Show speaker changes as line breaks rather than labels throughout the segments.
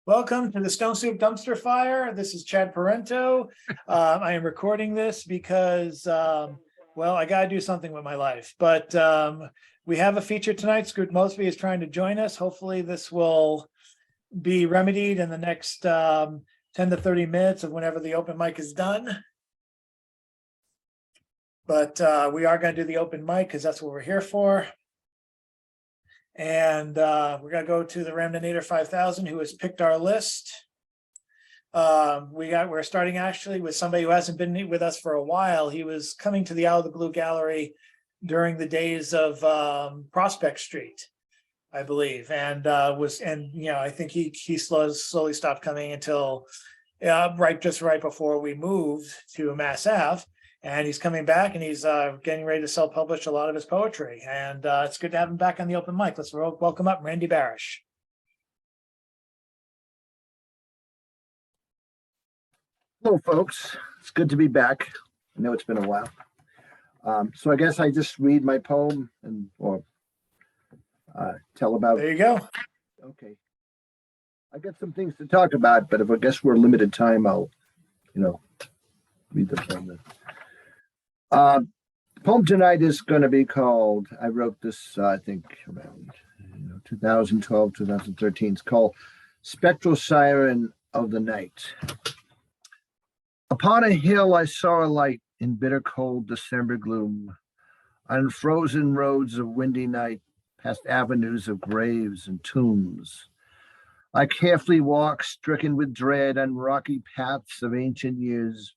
Welcome to the Stone Soup Dumpster Fire. This is Chad Parento. I am recording this because, well, I got to do something with my life. But we have a feature tonight. Skoot Mosby is trying to join us. Hopefully this will be remedied in the next 10 to 30 minutes of whenever the open mic is done. But we are going to do the open mic because that's what we're here for. And we're going to go to the Ramdinator 5000 who has picked our list. We're starting actually with somebody who hasn't been with us for a while. He was coming to the Out of the Blue Gallery during the days of Prospect Street, I believe, and I think he slowly stopped coming until right before we moved to Mass Ave. And he's coming back and he's getting ready to self-publish a lot of his poetry. And it's good to have him back on the open mic. Let's welcome up Randy Barish.
Hello, folks. It's good to be back. I know it's been a while. So I guess I just read my poem or tell about.
There you go.
Okay. I got some things to talk about, but if I guess we're limited time, I'll, read the poem. The poem tonight is going to be called, I wrote this, I think around 2012, 2013. It's called Spectral Siren of the Night. Upon a hill I saw a light in bitter cold December gloom, on frozen roads of windy night, past avenues of graves and tombs. I carefully walked, stricken with dread, on rocky paths of ancient years,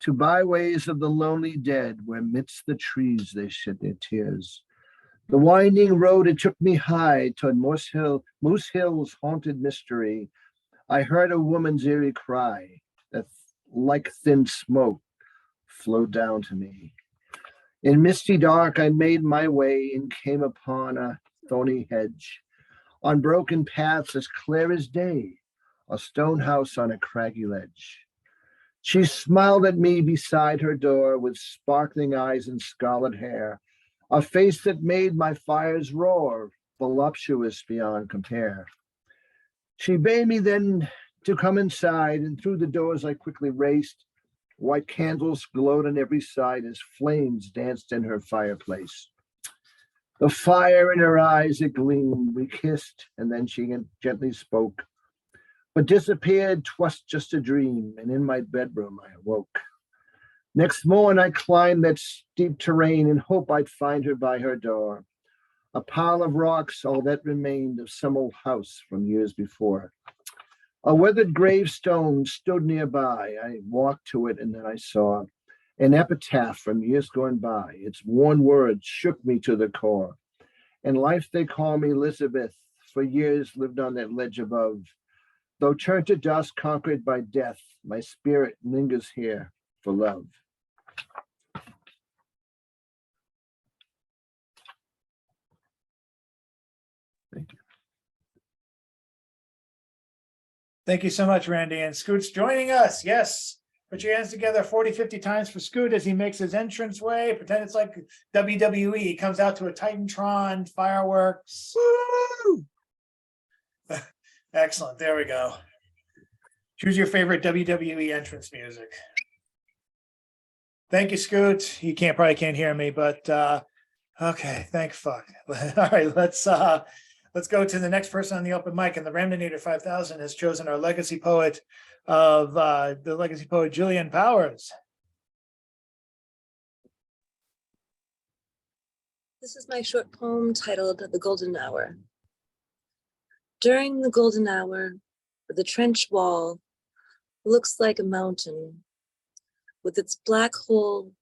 to byways of the lonely dead, where midst the trees they shed their tears. The winding road, it took me high toward Moose Hill's haunted mystery. I heard a woman's eerie cry that, like thin smoke, flowed down to me. In misty dark, I made my way and came upon a thorny hedge. On broken paths as clear as day, a stone house on a craggy ledge. She smiled at me beside her door with sparkling eyes and scarlet hair, a face that made my fires roar, voluptuous beyond compare. She bade me then to come inside, and through the doors I quickly raced. White candles glowed on every side as flames danced in her fireplace. The fire in her eyes, it gleamed. We kissed, and then she gently spoke, but disappeared. 'Twas just a dream, and in my bedroom I awoke. Next morn I climbed that steep terrain in hope I'd find her by her door. A pile of rocks, all that remained of some old house from years before. A weathered gravestone stood nearby. I walked to it, and then I saw an epitaph from years gone by. Its worn words shook me to the core. In life they call me Elizabeth, for years lived on that ledge above. Though turned to dust, conquered by death, my spirit lingers here for love. Thank you.
Thank you so much, Randy. And Scoot's joining us. Yes. Put your hands together 40, 50 times for Skoot as he makes his entrance way. Pretend it's like WWE. He comes out to a Titantron, fireworks. Woo! Excellent. There we go. Choose your favorite WWE entrance music. Thank you, Skoot. He probably can't hear me, but okay. Thank fuck. All right, let's go to the next person on the open mic. And the Ramdinator 5000 has chosen our legacy poet of the legacy poet Julian Powers.
This is my short poem titled The Golden Hour. During the golden hour, the trench wall looks like a mountain with its black hole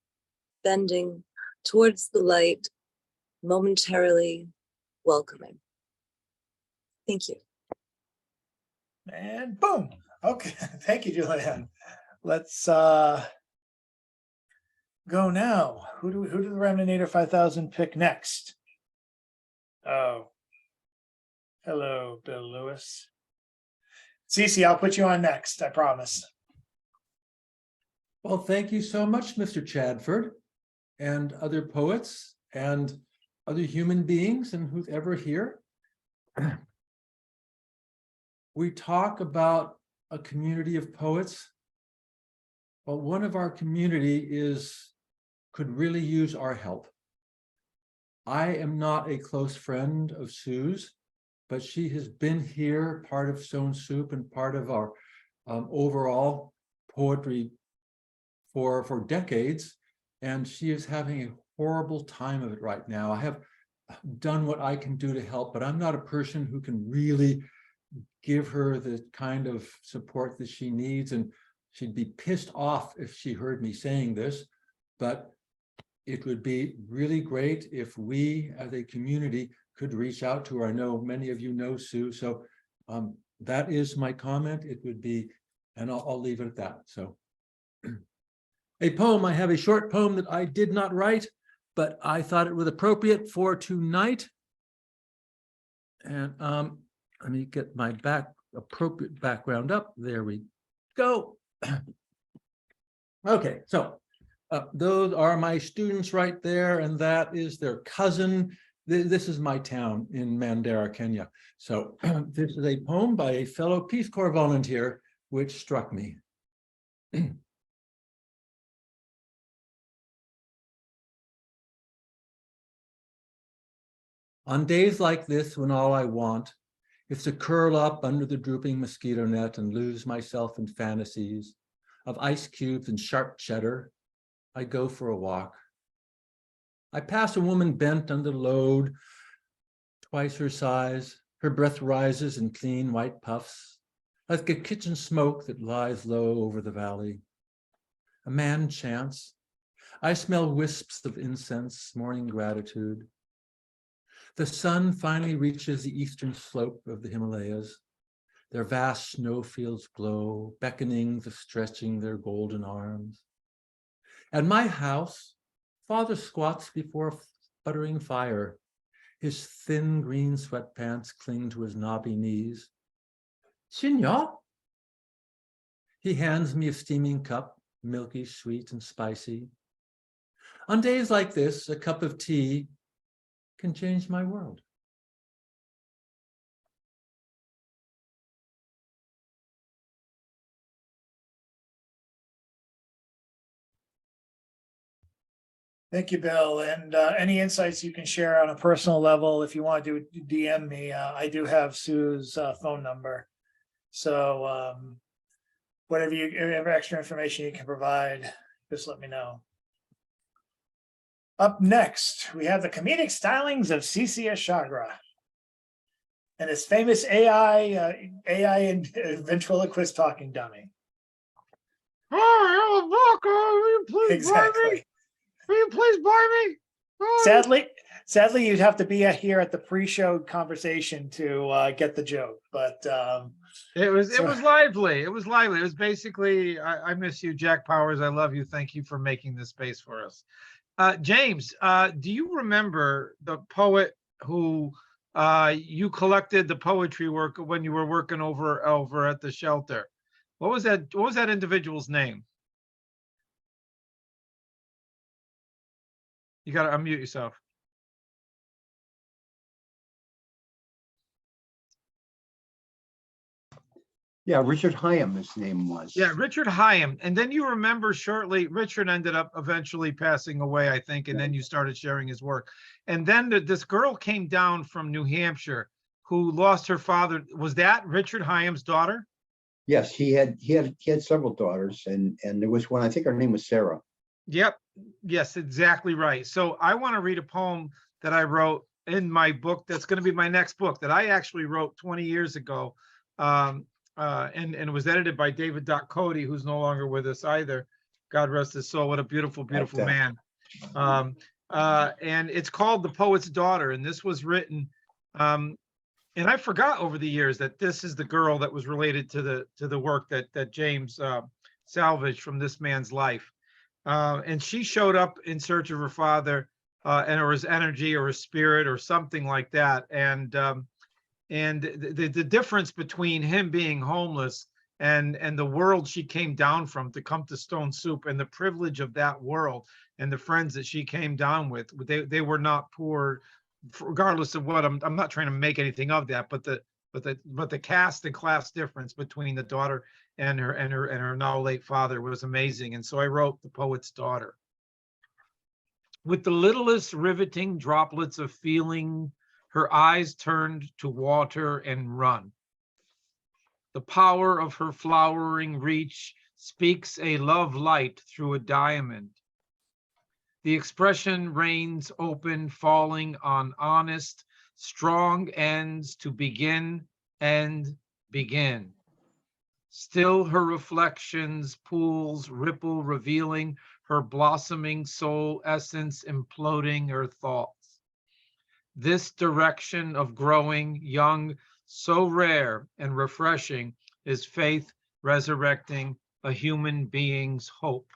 bending towards the light, momentarily welcoming. Thank you.
And boom. Okay. Thank you, Julian. Let's go now. Who do the Ramdinator 5000 pick next? Oh. Hello, Bill Lewis. Cece, I'll put you on next, I promise.
Well, thank you so much, Mr. Chadford, and other poets and other human beings and who's ever here. we talk about a community of poets, but one of our community could really use our help. I am not a close friend of Sue's, but she has been here, part of Stone Soup and part of our overall poetry for decades, and she is having a horrible time of it right now. I have done what I can do to help, but I'm not a person who can really give her the kind of support that she needs, and she'd be pissed off if she heard me saying this, but it would be really great if we as a community could reach out to her. I know many of you know Sue, so that is my comment. It would be, and I'll leave it at that. So a poem, I have a short poem that I did not write, but I thought it was appropriate for tonight. And let me get my appropriate background up. There we go. Okay, so those are my students right there, and that is their cousin. This is my town in Mandera, Kenya. So this is a poem by a fellow Peace Corps volunteer, which struck me. On days like this, when all I want is to curl up under the drooping mosquito net and lose myself in fantasies of ice cubes and sharp cheddar, I go for a walk. I pass a woman bent under load, twice her size. Her breath rises in clean white puffs, like a kitchen smoke that lies low over the valley. A man chants. I smell wisps of incense, morning gratitude. The sun finally reaches the eastern slope of the Himalayas. Their vast snowfields glow, beckoning to stretching their golden arms. At my house, Father squats before a sputtering fire. His thin green sweatpants cling to his knobby knees. Signor? He hands me a steaming cup, milky, sweet, and spicy. On days like this, a cup of tea can change my world.
Thank you, Bill. And any insights you can share on a personal level, if you want to DM me, I do have Sue's phone number. So whatever extra information you can provide, just let me know. Up next, we have the comedic stylings of C.C.S. Chagra and his famous AI and ventriloquist talking dummy.
Hi, Rebecca, will you please buy me?
Exactly.
Will you please buy me? Oh,
Sadly, you'd have to be here at the pre-show conversation to get the joke. But
it was
so-
lively. It was lively. It was basically, I miss you, Jack Powers. I love you. Thank you for making this space for us. James, do you remember the poet who you collected the poetry work when you were working over at the shelter? What was that individual's name? You got to unmute yourself.
Yeah, Richard Hyam, his name was.
Yeah, Richard Hyam. And then you remember shortly, Richard ended up eventually passing away, I think, and then you started sharing his work. And then this girl came down from New Hampshire who lost her father. Was that Richard Hyam's daughter?
Yes, he had several daughters, and there was one, I think her name was Sarah.
Yep. Yes, exactly right. So I want to read a poem that I wrote in my book. That's going to be my next book that I actually wrote 20 years ago. And it was edited by David Cody, who's no longer with us either. God rest his soul. What a beautiful, beautiful man. And it's called The Poet's Daughter. And this was written, and I forgot over the years that this is the girl that was related to the work that James salvaged from this man's life. And she showed up in search of her father, or his energy or his spirit or something like that. And the difference between him being homeless and the world she came down from to come to Stone Soup, and the privilege of that world and the friends that she came down with, they were not poor, regardless of what, I'm not trying to make anything of that, but but the caste and class difference between the daughter and her now late father was amazing. And so I wrote The Poet's Daughter. With the littlest riveting droplets of feeling, her eyes turned to water and run. The power of her flowering reach speaks a love light through a diamond. The expression reigns open, falling on honest, strong ends to begin and begin. Still her reflections, pools, ripple, revealing her blossoming soul essence, imploding her thoughts. This direction of growing young, so rare and refreshing, is faith resurrecting a human being's hope.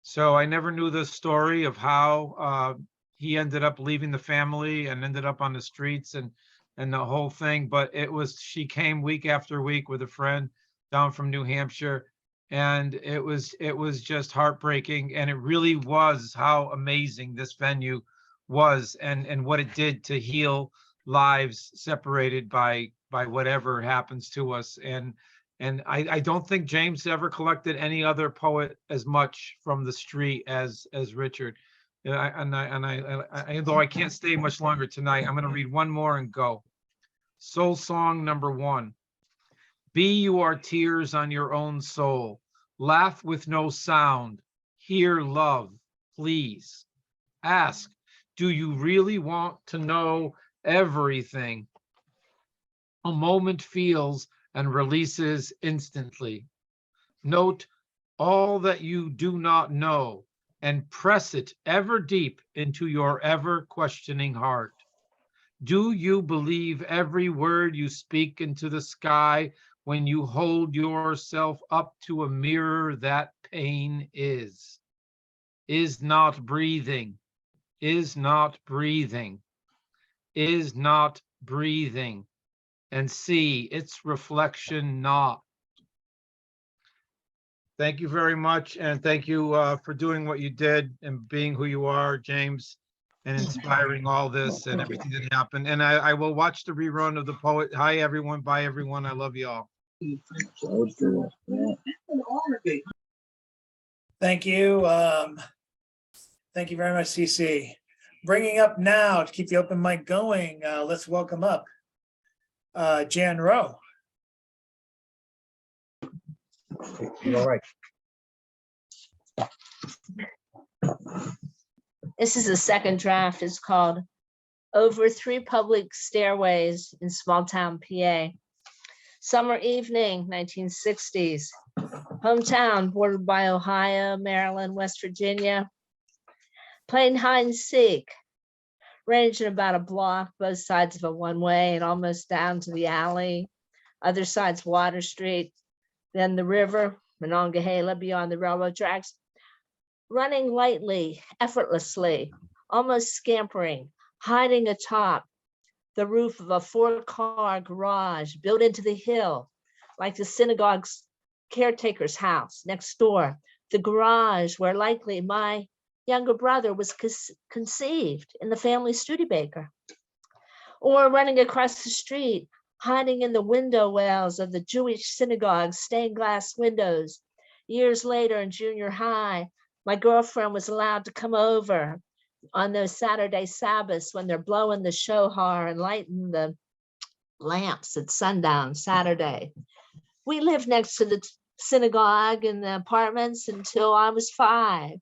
So I never knew the story of how he ended up leaving the family and ended up on the streets and the whole thing. But she came week after week with a friend down from New Hampshire, and it was just heartbreaking. And it really was how amazing this venue was, and what it did to heal lives separated by whatever happens to us. And I don't think James ever collected any other poet as much from the street as Richard. Though I can't stay much longer tonight, I'm going to read one more and go. Soul Song number 1. Be your tears on your own soul. Laugh with no sound. Hear love, please. Ask, do you really want to know everything? A moment feels and releases instantly. Note all that you do not know and press it ever deep into your ever questioning heart. Do you believe every word you speak into the sky when you hold yourself up to a mirror that pain is? Is not breathing, is not breathing, is not breathing, and see its reflection not. Thank you very much, and thank you for doing what you did and being who you are, James, and inspiring all this and everything that happened. And I will watch the rerun of The Poet. Hi, everyone. Bye, everyone. I love you all.
Thank you. Thank you very much, CC. Bringing up now to keep the open mic going, let's welcome up Jan Rowe.
All right.
This is the second draft. It's called Over 3 Public Stairways in Small Town, PA. Summer evening, 1960s. Hometown bordered by Ohio, Maryland, West Virginia. Playing hide and seek. Ranging about a block, both sides of a one-way and almost down to the alley. Other side's Water Street. Then the river, Monongahela, beyond the railroad tracks. Running lightly, effortlessly, almost scampering, hiding atop the roof of a 4-car garage built into the hill, like the synagogue's caretaker's house next door, the garage where likely my younger brother was conceived in the family Studebaker. Or running across the street, hiding in the window wells of the Jewish synagogue's stained glass windows. Years later in junior high, my girlfriend was allowed to come over on those Saturday Sabbaths when they're blowing the shohar and lighting the lamps at sundown Saturday. We lived next to the synagogue in the apartments until I was 5.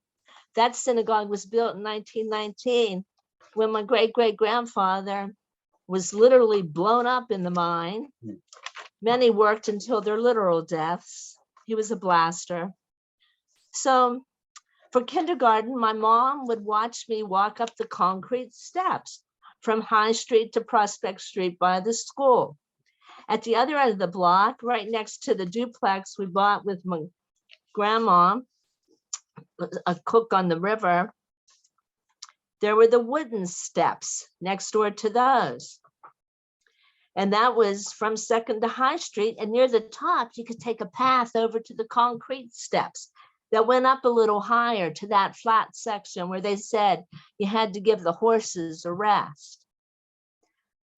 That synagogue was built in 1919 when my great-great-grandfather was literally blown up in the mine. Many worked until their literal deaths. He was a blaster. So for kindergarten, my mom would watch me walk up the concrete steps from High Street to Prospect Street by the school. At the other end of the block, right next to the duplex we bought with my grandma, a cook on the river, there were the wooden steps next door to those. And that was from 2nd to High Street. And near the top, you could take a path over to the concrete steps that went up a little higher to that flat section where they said you had to give the horses a rest.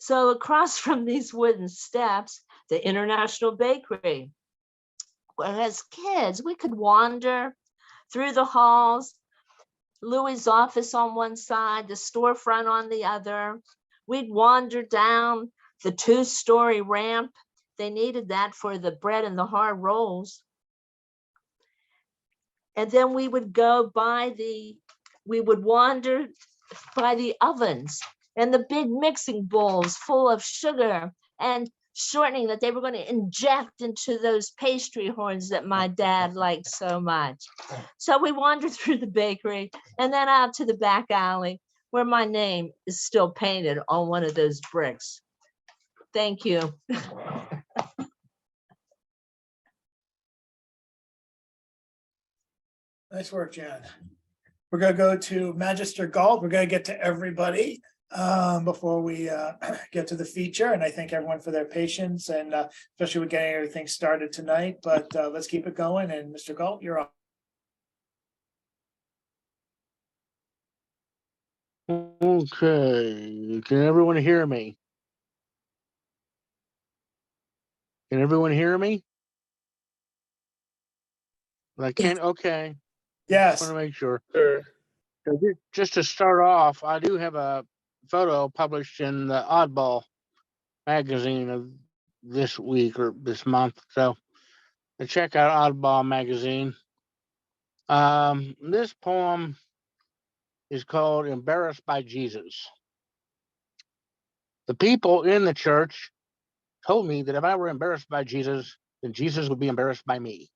So across from these wooden steps, the International Bakery, where as kids, we could wander through the halls, Louis's office on one side, the storefront on the other. We'd wander down the 2-story ramp. They needed that for the bread and the hard rolls. And then we would wander by the ovens and the big mixing bowls full of sugar and shortening that they were going to inject into those pastry horns that my dad liked so much. So we wandered through the bakery and then out to the back alley where my name is still painted on one of those bricks. Thank you.
Nice work, Jan. We're gonna go to Magister Galt. We're gonna get to everybody before we get to the feature. And I thank everyone for their patience and especially with getting everything started tonight. But let's keep it going. And Mr. Galt, you're up.
Okay, can everyone hear me? Can everyone hear me? I can't, okay,
Yes.
want to make sure. So just to start off, I do have a photo published in the Oddball magazine of this week or this month. So check out Oddball magazine. This poem is called Embarrassed by Jesus. The people in the church told me that if I were embarrassed by Jesus, then Jesus would be embarrassed by me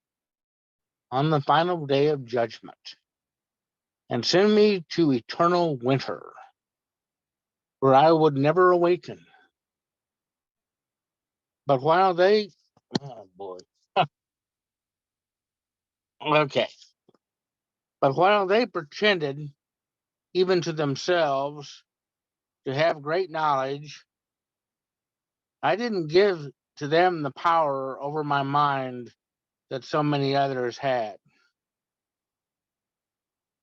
on the final day of judgment and send me to eternal winter where I would never awaken. But while they, oh boy, okay. But while they pretended, even to themselves, to have great knowledge, I didn't give to them the power over my mind that so many others had.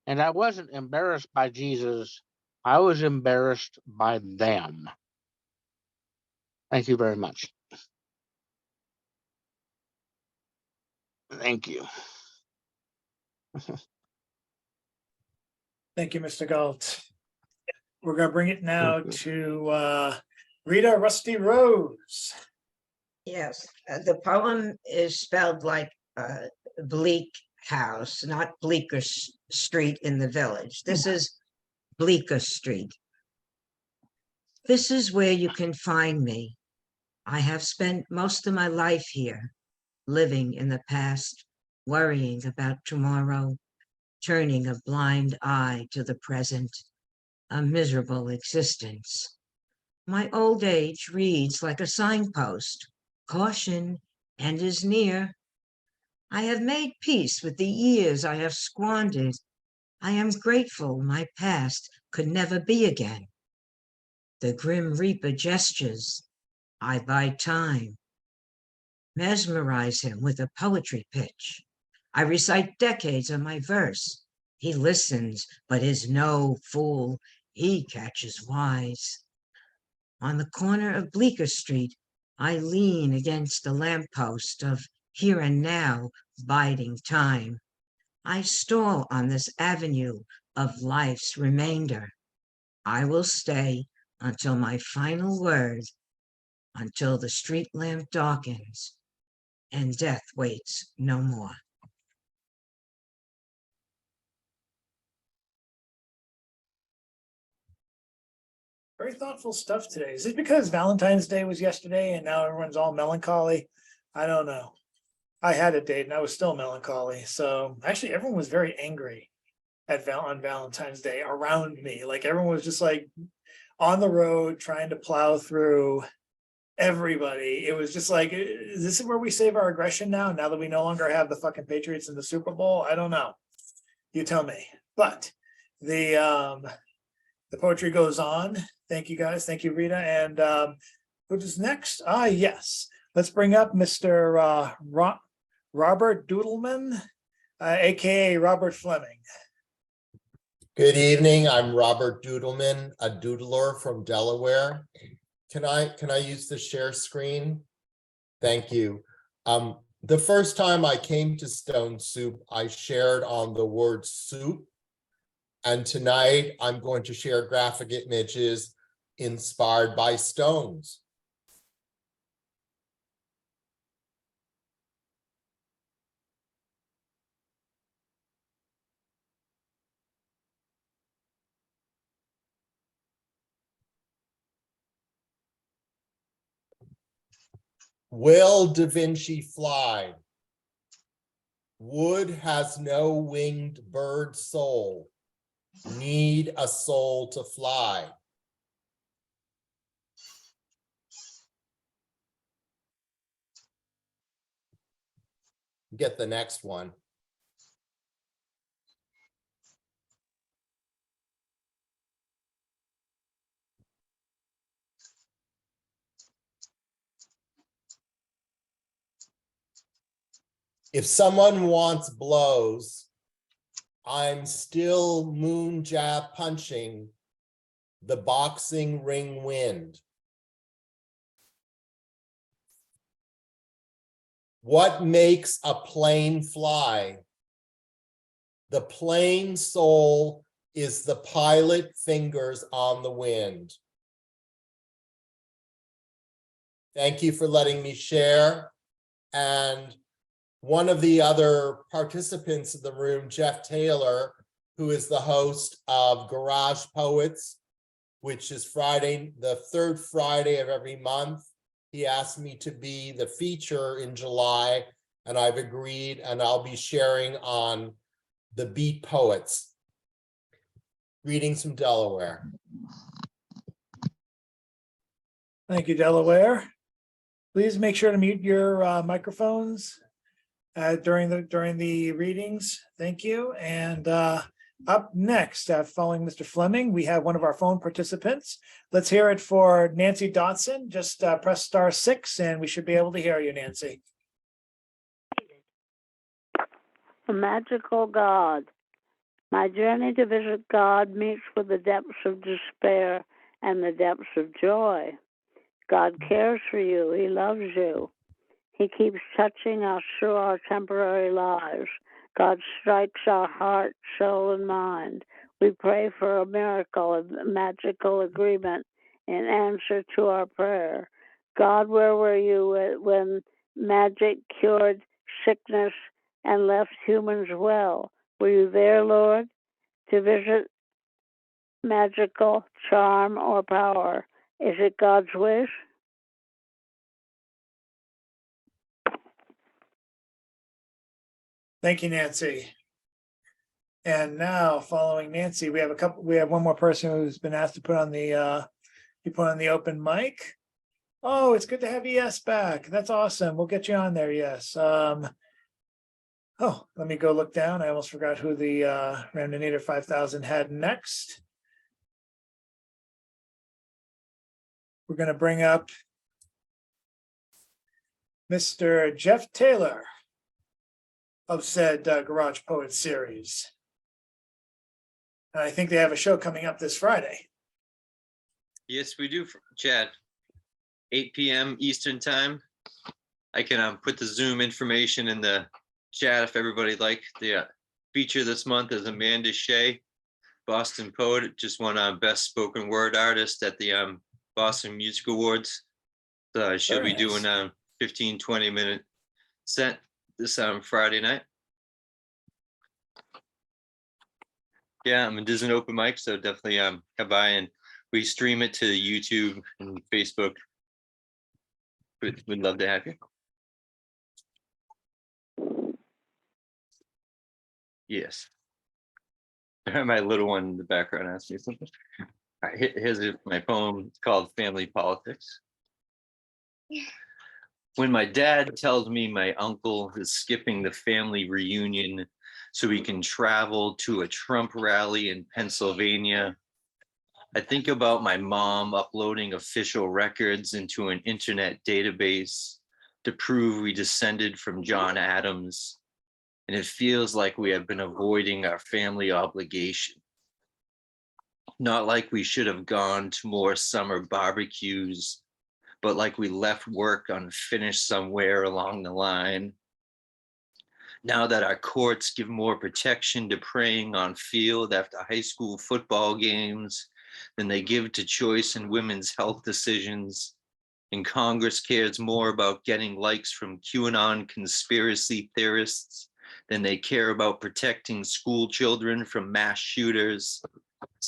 And I wasn't embarrassed by Jesus, I was embarrassed by them. Thank you very much. Thank you.
Thank you, Mr. Galt. We're gonna bring it now to Rita Rusty Rose.
Yes, the poem is spelled like bleak house, not Bleecker Street in the village. This is Bleecker Street. This is where you can find me. I have spent most of my life here, living in the past, worrying about tomorrow, turning a blind eye to the present, a miserable existence. My old age reads like a signpost, caution, and is near. I have made peace with the years I have squandered. I am grateful my past could never be again. The Grim Reaper gestures. I buy time. Mesmerize him with a poetry pitch. I recite decades of my verse. He listens, but is no fool. He catches wise. On the corner of Bleecker Street, I lean against the lamppost of here and now, biding time. I stall on this avenue of life's remainder. I will stay until my final word, until the street lamp darkens and death waits no more.
Very thoughtful stuff today. Is it because Valentine's Day was yesterday and now everyone's all melancholy? I don't know. I had a date and I was still melancholy. So actually everyone was very angry on Valentine's Day around me. Like everyone was just like on the road trying to plow through everybody. It was just like, is this where we save our aggression now that we no longer have the fucking Patriots in the Super Bowl? I don't know. You tell me. But the poetry goes on. Thank you guys. Thank you, Rita. And who is next? Yes. Let's bring up Mr. Robert Doodleman, aka Robert Fleming.
Good evening. I'm Robert Doodleman, a doodler from Delaware. can I use the share screen? Thank you. The first time I came to Stone Soup, I shared on the word soup. And tonight I'm going to share graphic images inspired by stones. Will Da Vinci fly? Wood has no winged bird soul. Need a soul to fly. Get the next one. If someone wants blows, I'm still moon jab punching the boxing ring wind. What makes a plane fly? The plane soul is the pilot fingers on the wind. Thank you for letting me share. And one of the other participants in the room, Jeff Taylor, who is the host of Garage Poets, which is Friday, the third Friday of every month. He asked me to be the feature in July, and I've agreed, and I'll be sharing on the Beat Poets. Greetings from Delaware.
Thank you, Delaware. Please make sure to mute your microphones during the readings. Thank you. And up next, following Mr. Fleming, we have one of our phone participants. Let's hear it for Nancy Dotson. Just press *6 and we should be able to hear you, Nancy.
A magical God. My journey to visit God meets with the depths of despair and the depths of joy. God cares for you. He loves you. He keeps touching us through our temporary lives. God strikes our heart, soul, and mind. We pray for a miracle, a magical agreement in answer to our prayer. God, where were you when magic cured sickness and left humans well? Were you there, Lord, to visit magical charm or power? Is it God's wish?
Thank you, Nancy. And now, following Nancy, we have one more person who's been asked to put on the open mic. Oh, it's good to have ES back. That's awesome. We'll get you on there, yes. Oh, let me go look down. I almost forgot who the Ramdonator 5000 had next. We're going to bring up Mr. Jeff Taylor of said Garage Poets series. And I think they have a show coming up this Friday.
Yes, we do, Chad. 8 p.m. Eastern time. I can put the Zoom information in the chat if everybody like. The feature this month is Amanda Shea, Boston poet, just won Best Spoken Word Artist at the Boston Music Awards. So she'll
Very
be doing
nice.
15-20 minute set this Friday night. Yeah, it is an open mic, so definitely come by, and we stream it to YouTube and Facebook. We'd love to have you. Yes. My little one in the background asked me something. All right, here's my poem. It's called Family Politics. When my dad tells me my uncle is skipping the family reunion so he can travel to a Trump rally in Pennsylvania, I think about my mom uploading official records into an internet database to prove we descended from John Adams, and it feels like we have been avoiding our family obligation. Not like we should have gone to more summer barbecues but like we left work unfinished somewhere along the line. Now that our courts give more protection to preying on field after high school football games than they give to choice in women's health decisions, and Congress cares more about getting likes from QAnon conspiracy theorists than they care about protecting school children from mass shooters,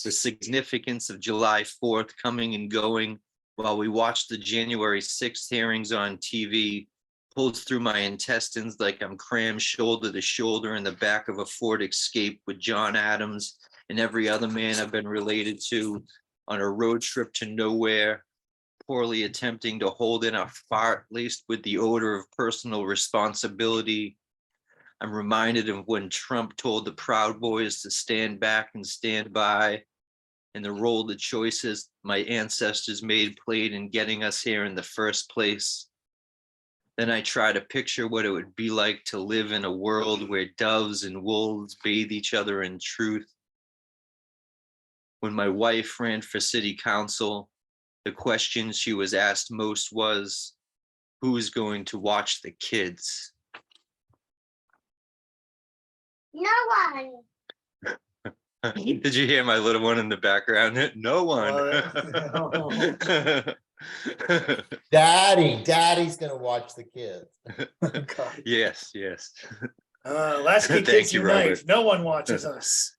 the significance of July 4th coming and going while we watch the January 6th hearings on TV pulls through my intestines like I'm crammed shoulder to shoulder in the back of a Ford Escape with John Adams and every other man I've been related to on a road trip to nowhere, poorly attempting to hold in a fart laced with the odor of personal responsibility. I'm reminded of when Trump told the Proud Boys to stand back and stand by, and the role the choices my ancestors made played in getting us here in the first place. Then I try to picture what it would be like to live in a world where doves and wolves bathe each other in truth. When my wife ran for city council, the question she was asked most was, who's going to watch the kids?
No one.
Did you hear my little one in the background? No one.
Daddy's gonna watch the kids.
God.
Yes.
Lasky
Thank
Kids
you,
Unite.
Robert.
No one watches us.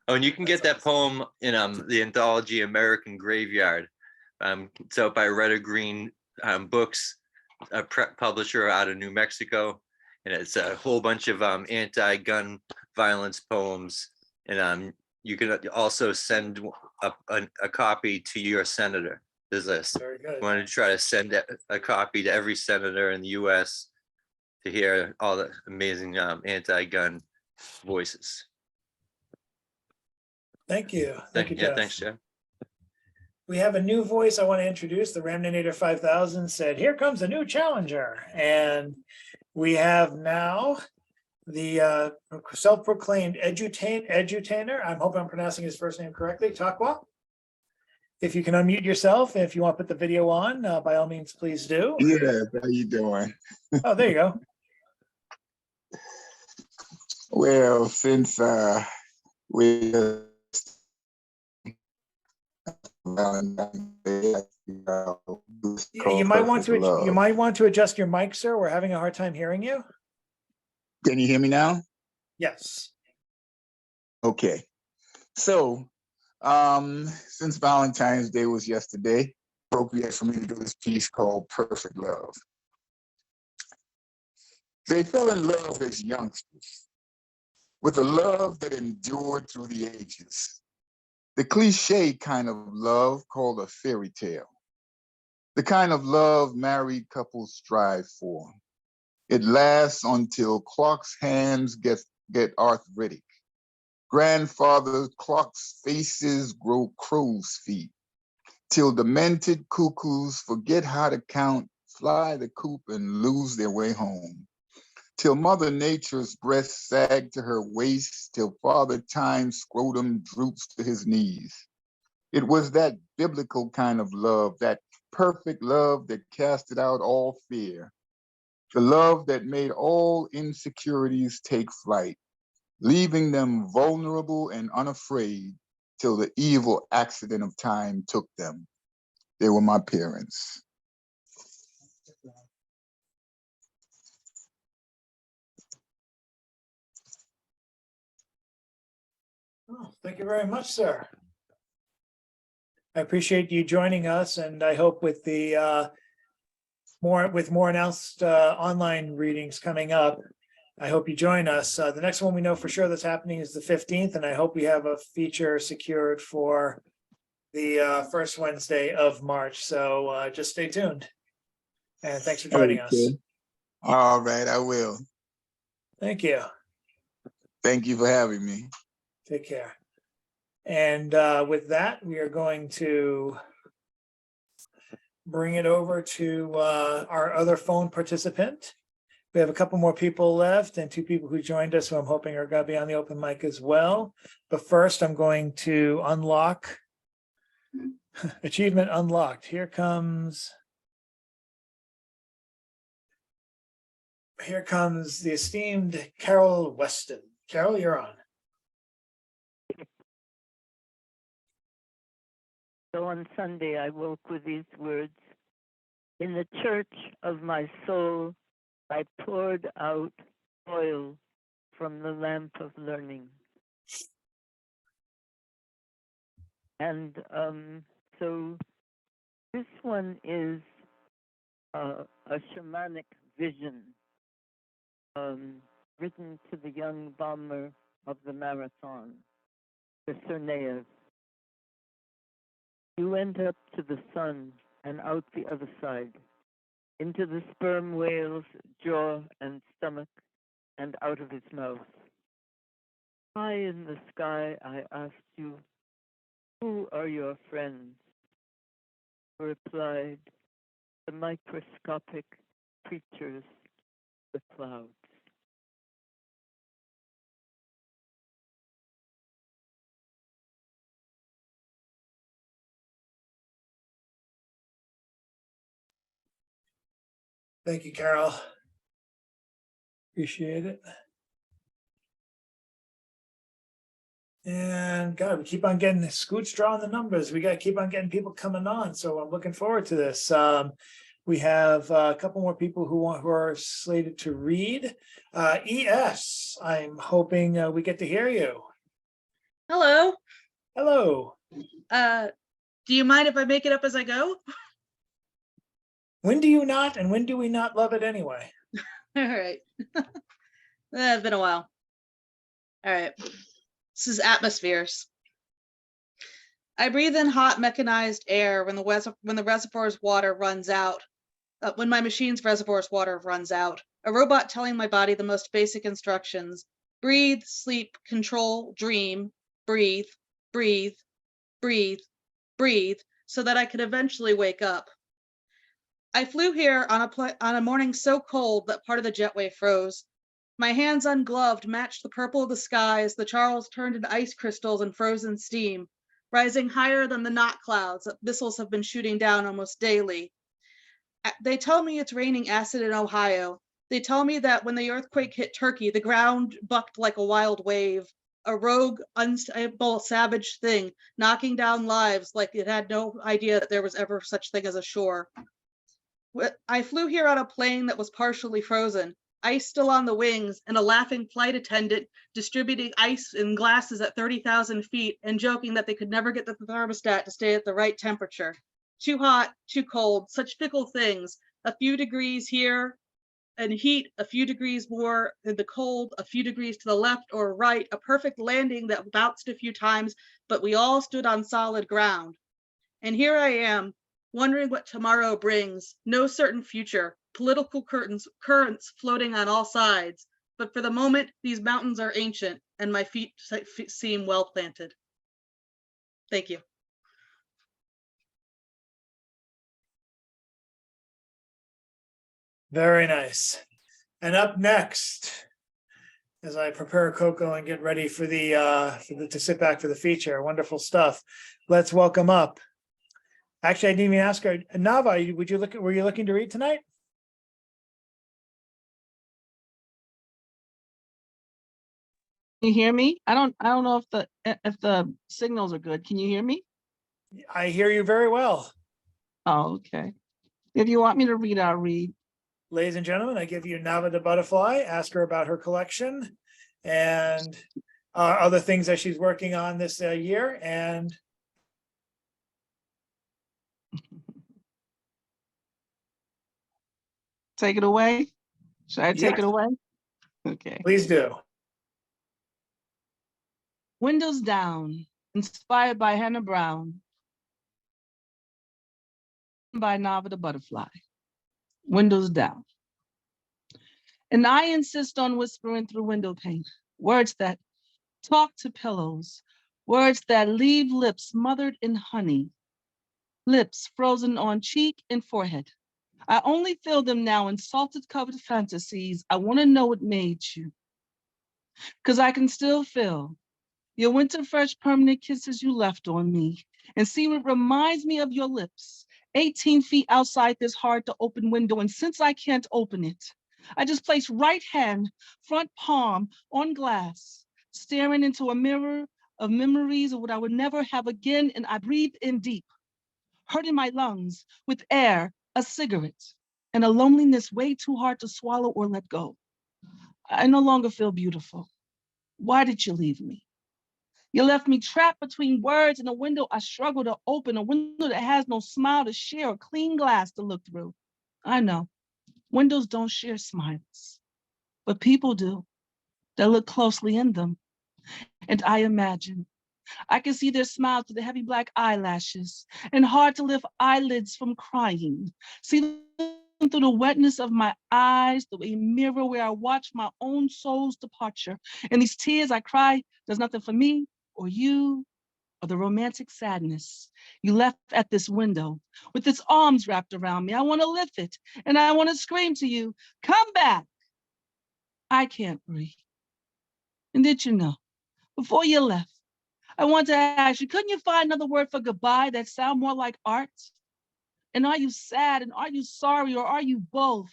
Oh, and you can get that poem in the anthology American Graveyard. It's out by Retta Green Books, a publisher out of New Mexico, and it's a whole bunch of anti-gun violence poems. And you can also send a copy to your senator. There's a
Very good.
I wanted to try to send a copy to every senator in the U.S. to hear all the amazing anti-gun voices.
Thank you. Thank you,
Yeah,
Jeff.
thanks, Jeff.
We have a new voice I want to introduce. The Ramninator 5000 said, here comes a new challenger. And we have now the self-proclaimed edutainer. I'm hoping I'm pronouncing his first name correctly. Takwa. If you can unmute yourself, if you want to put the video on, by all means, please do.
Yeah, how you doing?
Oh, there you go.
Well, since we Valentine's Day,
You might want to adjust your mic, sir. We're having a hard time hearing you.
Can you hear me now?
Yes.
Okay. So, since Valentine's Day was yesterday, appropriate for me to do this piece called Perfect Love. They fell in love as youngsters with a love that endured through the ages. The cliche kind of love called a fairy tale. The kind of love married couples strive for. It lasts until Clark's hands get arthritic. Grandfather Clark's faces grow crow's feet, till demented cuckoos forget how to count, fly the coop and lose their way home. Till Mother Nature's breasts sag to her waist, till Father Time's scrotum droops to his knees. It was that biblical kind of love, that perfect love that casted out all fear. The love that made all insecurities take flight, leaving them vulnerable and unafraid till the evil accident of time took them. They were my parents.
Oh, thank you very much, sir. I appreciate you joining us, and I hope with the more announced online readings coming up, I hope you join us. The next one we know for sure that's happening is the 15th, and I hope we have a feature secured for the first Wednesday of March. So just stay tuned. And thanks for joining us.
All right, I will.
Thank you.
Thank you for having me.
Take care. And with that, we are going to bring it over to our other phone participant. We have a couple more people left and two people who joined us who I'm hoping are going to be on the open mic as well. But first, I'm going to unlock Achievement unlocked. Here comes the esteemed Carol Weston. Carol, you're on.
So on Sunday, I woke with these words. In the church of my soul, I poured out oil from the lamp of learning. And so this one is a shamanic vision written to the young bomber of the marathon, the Cernaeus. You went up to the sun and out the other side, into the sperm whale's jaw and stomach and out of his mouth. High in the sky, I asked you, who are your friends? You replied, the microscopic creatures, the clouds.
Thank you, Carol. Appreciate it. And God, we keep on getting Scoot's drawing the numbers. We got to keep on getting people coming on. So I'm looking forward to this. We have a couple more people who are slated to read. ES, I'm hoping we get to hear you.
Hello.
Hello.
Do you mind if I make it up as I go?
When do you not, and when do we not love it anyway?
All right. It's been a while. All right. This is atmospheres. I breathe in hot mechanized air when the reservoir's water runs out. When my machine's reservoir's water runs out. A robot telling my body the most basic instructions. Breathe, sleep, control, dream, breathe, breathe, breathe, breathe, so that I could eventually wake up. I flew here on a morning so cold that part of the jetway froze. My hands ungloved matched the purple of the sky as the Charles turned into ice crystals and frozen steam, rising higher than the knot clouds that missiles have been shooting down almost daily. They tell me it's raining acid in Ohio. They tell me that when the earthquake hit Turkey, the ground bucked like a wild wave, a rogue, unstable, savage thing, knocking down lives like it had no idea that there was ever such thing as a shore. I flew here on a plane that was partially frozen, ice still on the wings, and a laughing flight attendant distributing ice in glasses at 30,000 feet and joking that they could never get the thermostat to stay at the right temperature. Too hot, too cold, such fickle things. A few degrees here and heat, a few degrees more in the cold, a few degrees to the left or right, a perfect landing that bounced a few times, but we all stood on solid ground. And here I am, wondering what tomorrow brings, no certain future, political currents floating on all sides. But for the moment, these mountains are ancient and my feet seem well planted. Thank you.
Very nice. And up next, as I prepare cocoa and get ready for to sit back for the feature, wonderful stuff. Let's welcome up. Actually, I didn't even ask her. Nava, were you looking to read tonight?
Can you hear me? I don't know if the signals are good. Can you hear me?
I hear you very well.
Oh, okay. If you want me to read, I'll read.
Ladies and gentlemen, I give you Nava the Butterfly. Ask her about her collection and other things that she's working on this year. And
take it away. Should I take it away? Okay.
Please do.
Windows Down, inspired by Hannah Brown, by Nava the Butterfly. Windows down. And I insist on whispering through window pane, words that talk to pillows, words that leave lips smothered in honey, lips frozen on cheek and forehead. I only feel them now in salted covered fantasies. I want to know what made you. Because I can still feel your winter fresh permanent kisses you left on me. and see what reminds me of your lips. 18 feet outside this hard to open window, and since I can't open it, I just place right hand, front palm on glass, staring into a mirror of memories of what I would never have again, and I breathe in deep, hurting my lungs with air, a cigarette, and a loneliness way too hard to swallow or let go. I no longer feel beautiful. Why did you leave me? You left me trapped between words and a window I struggle to open, a window that has no smile to share or clean glass to look through. I know, windows don't share smiles, but people do that look closely in them. And I imagine I can see their smiles through the heavy black eyelashes and hard to lift eyelids from crying. See them through the wetness of my eyes, through a mirror where I watch my own soul's departure. And these tears I cry, there's nothing for me or you or the romantic sadness you left at this window with its arms wrapped around me. I want to lift it and I want to scream to you, come back. I can't breathe. And did you know, before you left, I want to ask you, couldn't you find another word for goodbye that sound more like art? And are you sad and are you sorry or are you both?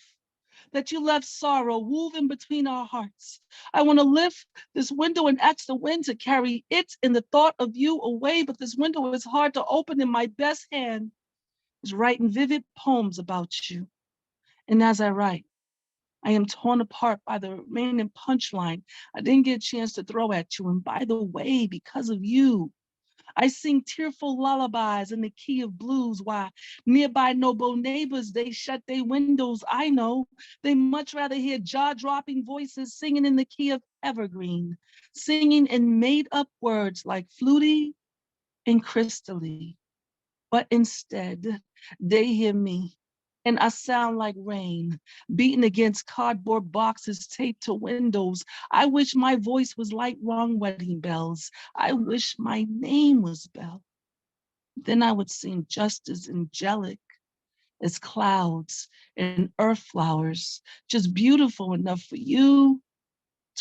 That you left sorrow woven between our hearts. I want to lift this window and ask the wind to carry it and the thought of you away, but this window is hard to open and my best hand is writing vivid poems about you. And as I write, I am torn apart by the remaining punchline I didn't get a chance to throw at you. And by the way, because of you, I sing tearful lullabies in the key of blues while nearby noble neighbors, they shut their windows. I know they much rather hear jaw-dropping voices singing in the key of evergreen, singing in made-up words like fluty and crystally. But instead, they hear me and I sound like rain, beating against cardboard boxes taped to windows. I wish my voice was like wrong wedding bells. I wish my name was Belle. Then I would seem just as angelic as clouds and earth flowers, just beautiful enough for you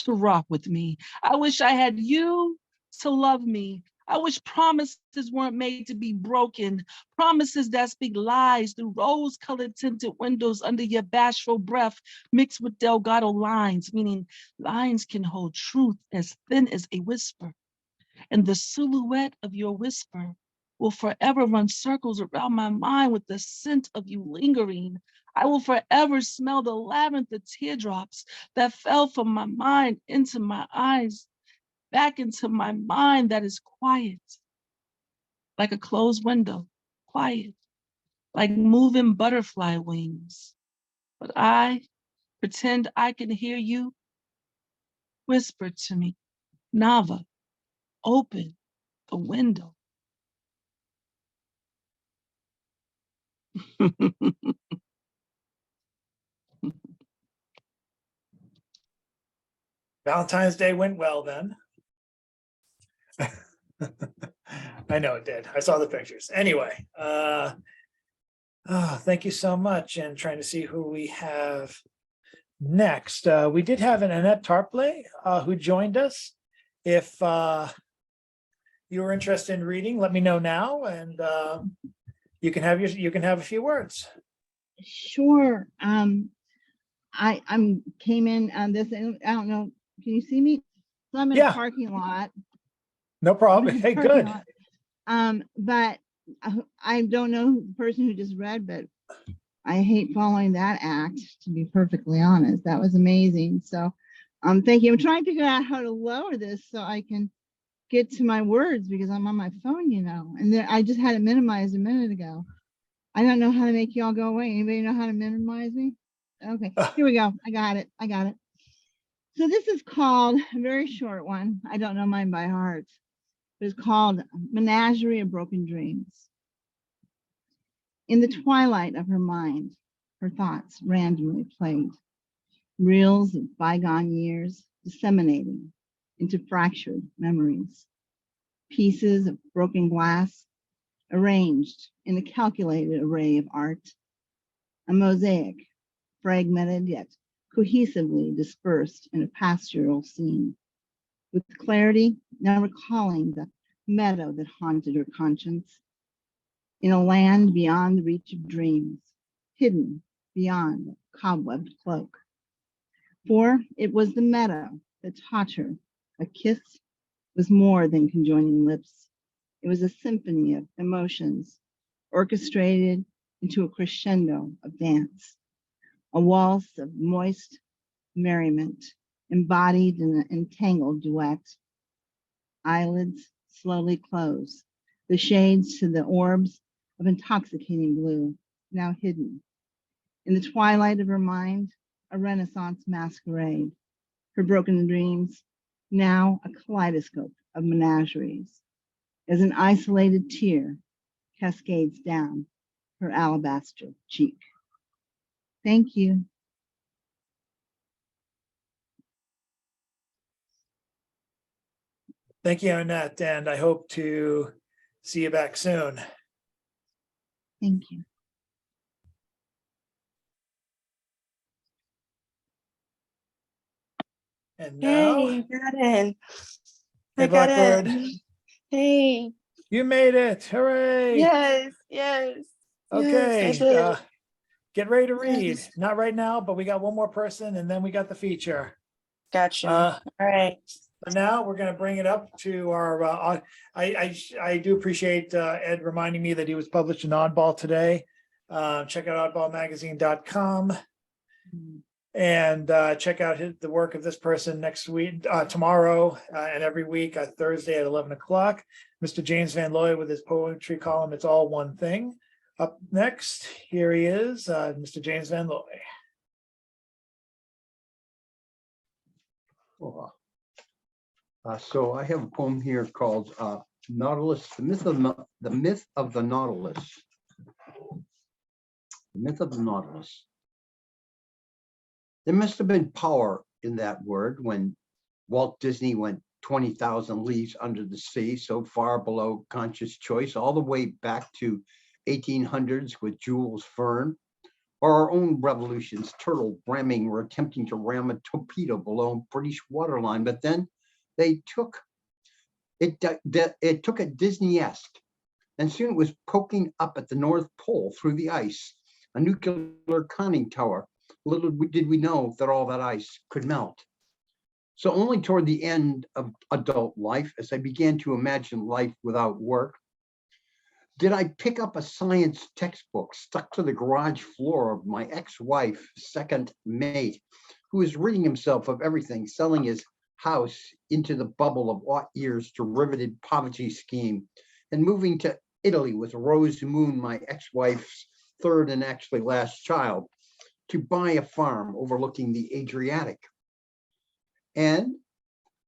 to rock with me. I wish I had you to love me. I wish promises weren't made to be broken, promises that speak lies through rose-colored tinted windows under your bashful breath mixed with Delgado lines, meaning lines can hold truth as thin as a whisper. And the silhouette of your whisper will forever run circles around my mind with the scent of you lingering. I will forever smell the labyrinth of teardrops that fell from my mind into my eyes, back into my mind that is quiet, like a closed window, quiet, like moving butterfly wings. But I pretend I can hear you whisper to me, Nava, open the window.
Valentine's Day went well then. I know it did. I saw the pictures. Anyway, thank you so much. And trying to see who we have next. We did have an Annette Tarpley who joined us. If you were interested in reading, let me know now, and you can have a few words.
Sure. I came in on this, and I don't know, can you see me? So I'm in a parking lot.
No problem. Hey, good.
But I don't know the person who just read, but I hate following that act, to be perfectly honest. That was amazing. So thank you. I'm trying to figure out how to lower this so I can get to my words because I'm on my phone, you know, and then I just had it minimized a minute ago. I don't know how to make you all go away. Anybody know how to minimize me? Okay, here we go. I got it. So this is called a very short one. I don't know mine by heart. But it's called Menagerie of Broken Dreams. In the twilight of her mind, her thoughts randomly played, reels of bygone years disseminating into fractured memories, pieces of broken glass arranged in a calculated array of art, a mosaic fragmented yet cohesively dispersed in a pastoral scene, with clarity now recalling the meadow that haunted her conscience, in a land beyond the reach of dreams, hidden beyond a cobwebbed cloak. For it was the meadow that taught her a kiss was more than conjoining lips. It was a symphony of emotions orchestrated into a crescendo of dance, a waltz of moist merriment embodied in an entangled duet. Eyelids slowly close, the shades to the orbs of intoxicating blue, now hidden. In the twilight of her mind, a Renaissance masquerade, her broken dreams, now a kaleidoscope of menageries, as an isolated tear cascades down her alabaster cheek. Thank you.
Thank you, Annette, and I hope to see you back soon.
Thank you.
And now,
Hey, got in.
hey,
I got
Blackbird,
in. Hey,
you made it. Hooray.
yes, yes, yes, I
Okay,
did.
get ready to read.
Yes,
Not right now, but we got one more person and then we got the feature.
gotcha.
Uh,
All right.
So now we're going to bring it up to our, I do appreciate Ed reminding me that he was published in Oddball today. Check out oddballmagazine.com and check out the work of this person next week, tomorrow, and every week, Thursday at 11 o'clock. Mr. James Van Looy with his poetry column, It's All One Thing. Up next, here he is, Mr. James Van Looy.
So I have a poem here called Nautilus, the myth of the Nautilus. The myth of the Nautilus. There must have been power in that word when Walt Disney went 20,000 leagues under the sea, so far below conscious choice, all the way back to 1800s with Jules Verne, or our own revolutions, turtle ramming or attempting to ram a torpedo below British waterline, but then they took it took a Disney-esque, and soon it was poking up at the North Pole through the ice, a nuclear conning tower. Little did we know that all that ice could melt. So only toward the end of adult life, as I began to imagine life without work, did I pick up a science textbook stuck to the garage floor of my ex-wife's second mate, who was ridding himself of everything, selling his house into the bubble of aught years derivative poverty scheme, and moving to Italy with Rose Moon, my ex-wife's third and actually last child, to buy a farm overlooking the Adriatic. And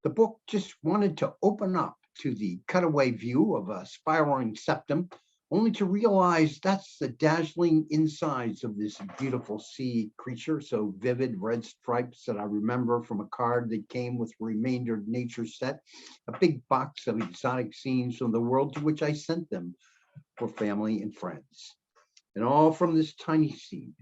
the book just wanted to open up to the cutaway view of a spiraling septum, only to realize that's the dazzling insides of this beautiful sea creature, so vivid, red stripes that I remember from a card that came with remainder nature set, a big box of exotic scenes from the world to which I sent them for family and friends. And all from this tiny seed,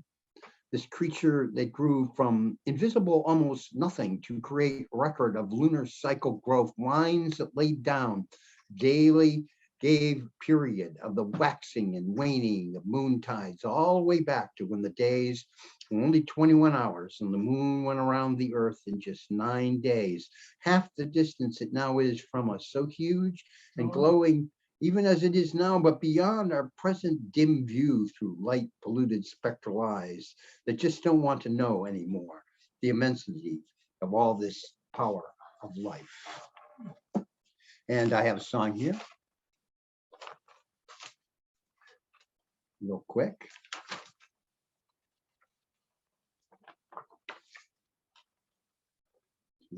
this creature that grew from invisible almost nothing to create record of lunar cycle growth, lines that laid down daily gave period of the waxing and waning of moon tides, all the way back to when the days were only 21 hours and the moon went around the earth in just 9 days, half the distance it now is from us, so huge and glowing even as it is now, but beyond our present dim view through light polluted spectral eyes that just don't want to know anymore the immensity of all this power of life. And I have a song here, real quick.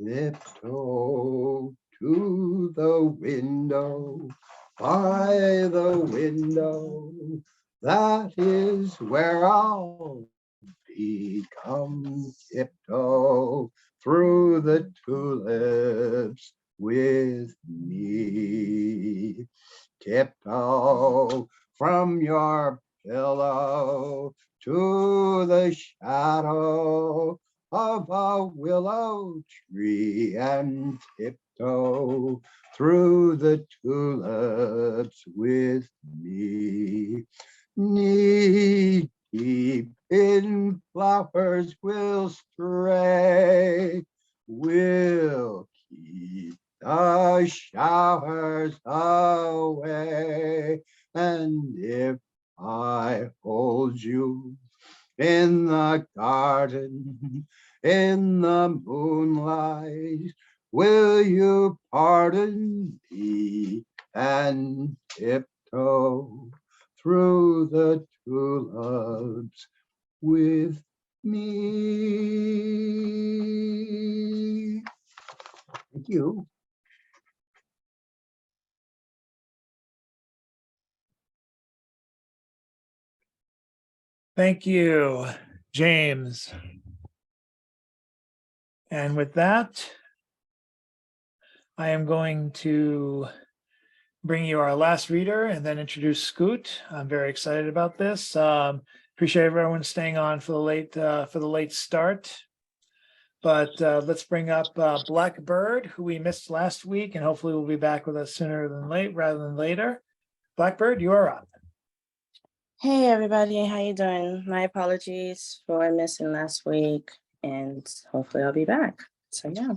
Tiptoe to the window, by the window, that is where I'll become. Tiptoe through the tulips with me. Tiptoe from your pillow to the shadow of a willow tree, and tiptoe tiptoe through the tulips with me. Knee deep in flowers we'll stray. We'll keep the showers away. And if I hold you in the garden, in the moonlight, will you pardon me and tiptoe through the tulips with me? Thank you.
Thank you, James. And with that, I am going to bring you our last reader and then introduce Skoot. I'm very excited about this. Appreciate everyone staying on for the late start. But let's bring up Blackbird, who we missed last week, and hopefully will be back with us sooner than late, rather than later. Blackbird, you are up.
Hey everybody, how you doing? My apologies for missing last week, and hopefully I'll be back. So yeah.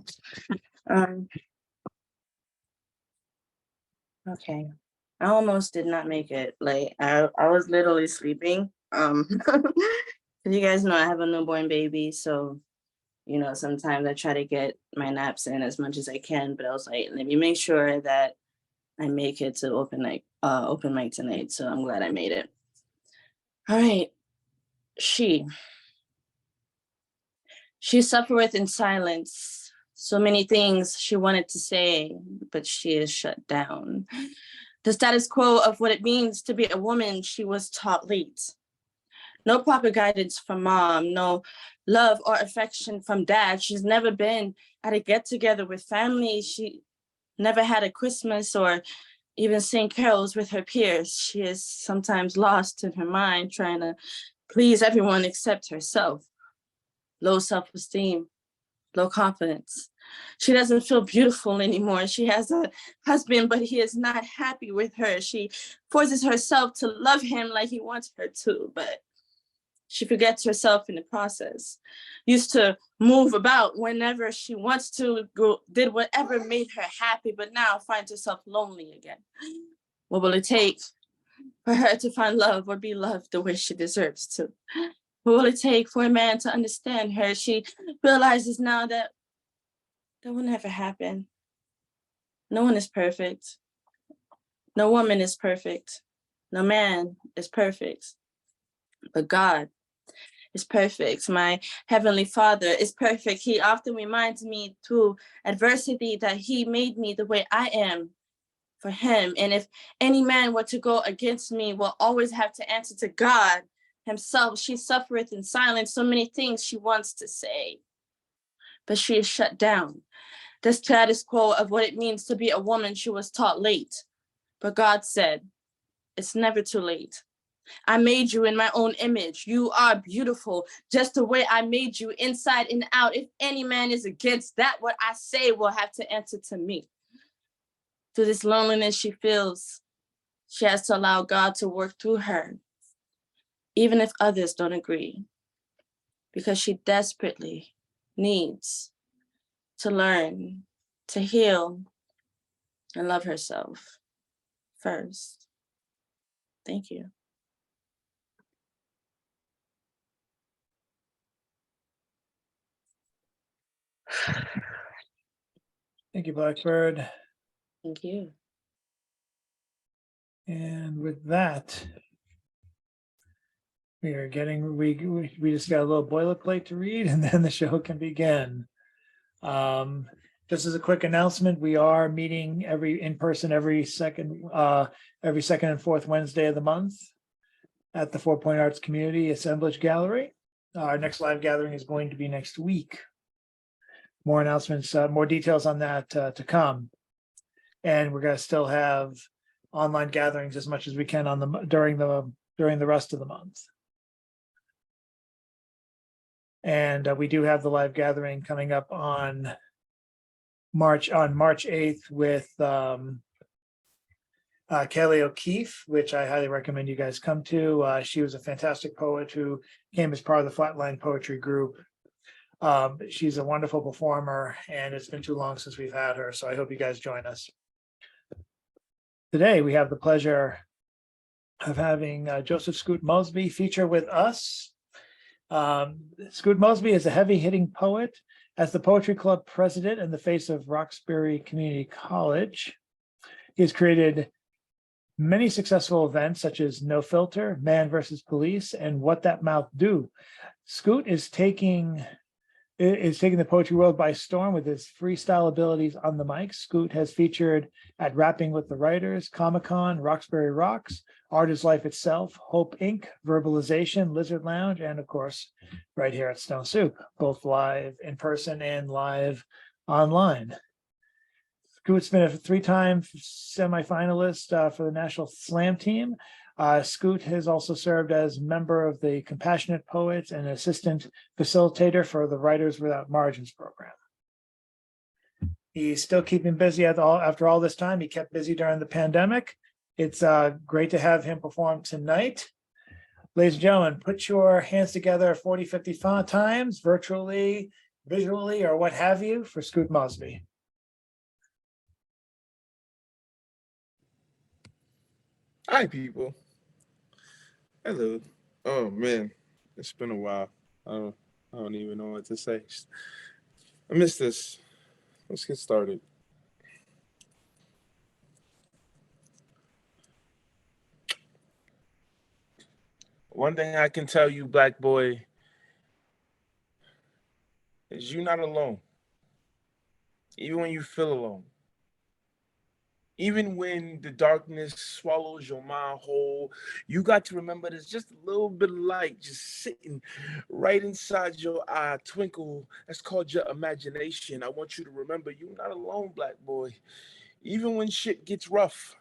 Okay. I almost did not make it. Like I was literally sleeping. 'Cause you guys know I have a newborn baby, so sometimes I try to get my naps in as much as I can, but I was like, let me make sure that I make it to open mic tonight. So I'm glad I made it. All right. She suffereth in silence. So many things she wanted to say, but she is shut down. The status quo of what it means to be a woman, she was taught late. No proper guidance from mom, no love or affection from dad. She's never been at a get-together with family. She never had a Christmas or even sing carols with her peers. She is sometimes lost in her mind, trying to please everyone except herself. Low self-esteem, low confidence. She doesn't feel beautiful anymore. She has a husband, but he is not happy with her. She forces herself to love him like he wants her to, but she forgets herself in the process. Used to move about whenever she wants to, did whatever made her happy, but now finds herself lonely again. What will it take for her to find love or be loved the way she deserves to? What will it take for a man to understand her? She realizes now that will never happen. No one is perfect. No woman is perfect. No man is perfect. But God is perfect. My Heavenly Father is perfect. He often reminds me through adversity that he made me the way I am for him. And if any man were to go against me, will always have to answer to God himself. She suffereth in silence, so many things she wants to say, but she is shut down. The status quo of what it means to be a woman, she was taught late. But God said, it's never too late. I made you in my own image. You are beautiful, just the way I made you, inside and out. If any man is against that, what I say will have to answer to me. Through this loneliness she feels, she has to allow God to work through her, even if others don't agree, because she desperately needs to learn, to heal, and love herself first. Thank you.
Thank you, Blackbird.
Thank you.
And with that, we are getting, we just got a little boilerplate to read and then the show can begin. Just as a quick announcement, we are meeting in person every second and fourth Wednesday of the month at the 4 Point Arts Community Assemblage Gallery. Our next live gathering is going to be next week. More announcements, more details on that to come. And we're going to still have online gatherings as much as we can during the rest of the month. And we do have the live gathering coming up on March 8th with Kelly O'Keefe, which I highly recommend you guys come to. She was a fantastic poet who came as part of the Flatline Poetry Group. She's a wonderful performer, and it's been too long since we've had her, so I hope you guys join us. Today, we have the pleasure of having Joseph Skoot Mosby feature with us. Skoot Mosby is a heavy-hitting poet. As the Poetry Club president in the face of Roxbury Community College, he has created many successful events such as No Filter, Man versus Police, and What That Mouth Do. Skoot is taking the poetry world by storm with his freestyle abilities on the mic. Skoot has featured at Rapping with the Writers, Comic-Con, Roxbury Rocks, Art is Life Itself, Hope Inc., Verbalization, Lizard Lounge, and of course, right here at Stone Soup, both live in person and live online. Skoot's been a three-time semifinalist for the National Slam Team. Skoot has also served as member of the Compassionate Poets and assistant facilitator for the Writers Without Margins program. He's still keeping busy after all this time. He kept busy during the pandemic. It's great to have him perform tonight. Ladies and gentlemen, put your hands together 40, 50 times, virtually, visually, or what have you, for Skoot Mosby.
Hi, people. Hello. Oh man, it's been a while. I don't even know what to say. I miss this. Let's get started. One thing I can tell you, Black boy, is you're not alone. Even when you feel alone. Even when the darkness swallows your mind whole, you got to remember there's just a little bit of light just sitting right inside your eye, twinkle. That's called your imagination. I want you to remember you're not alone, Black boy. Even when shit gets rough,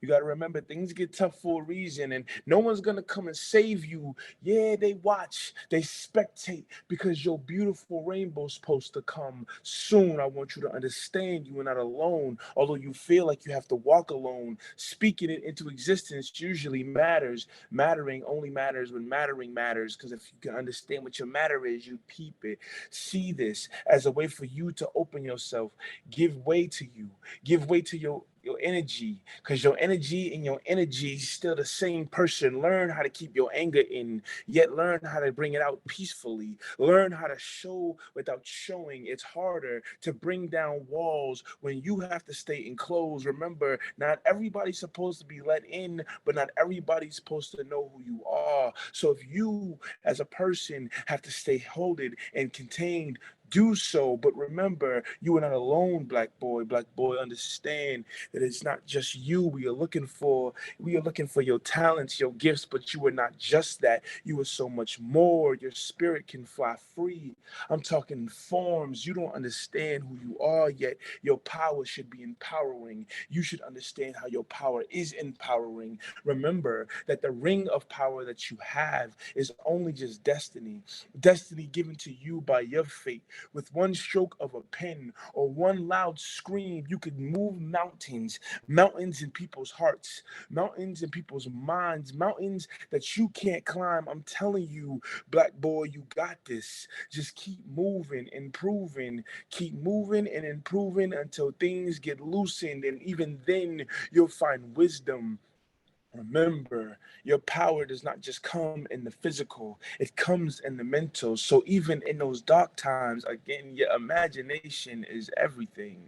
you got to remember things get tough for a reason, and no one's going to come and save you. Yeah, they watch, they spectate because your beautiful rainbow's supposed to come soon. I want you to understand you are not alone. Although you feel like you have to walk alone, speaking it into existence usually matters. Mattering only matters when mattering matters, because if you can understand what your matter is, you peep it. See this as a way for you to open yourself, give way to you, give way to your energy, because your energy and your energy is still the same person. Learn how to keep your anger in, yet learn how to bring it out peacefully. Learn how to show without showing. It's harder to bring down walls when you have to stay enclosed. Remember, not everybody's supposed to be let in, but not everybody's supposed to know who you are. So if you as a person have to stay holded and contained, do so. But remember, you are not alone, Black boy. Black boy, understand that it's not just you we are looking for. We are looking for your talents, your gifts, but you are not just that. You are so much more. Your spirit can fly free. I'm talking forms. You don't understand who you are yet. Your power should be empowering. You should understand how your power is empowering. Remember that the ring of power that you have is only just destiny. Destiny given to you by your fate. With one stroke of a pen or one loud scream, you could move mountains, mountains in people's hearts, mountains in people's minds, mountains that you can't climb. I'm telling you, Black boy, you got this. Just keep moving, improving, keep moving and improving until things get loosened. And even then, you'll find wisdom. Remember, your power does not just come in the physical, it comes in the mental. So even in those dark times, again, your imagination is everything.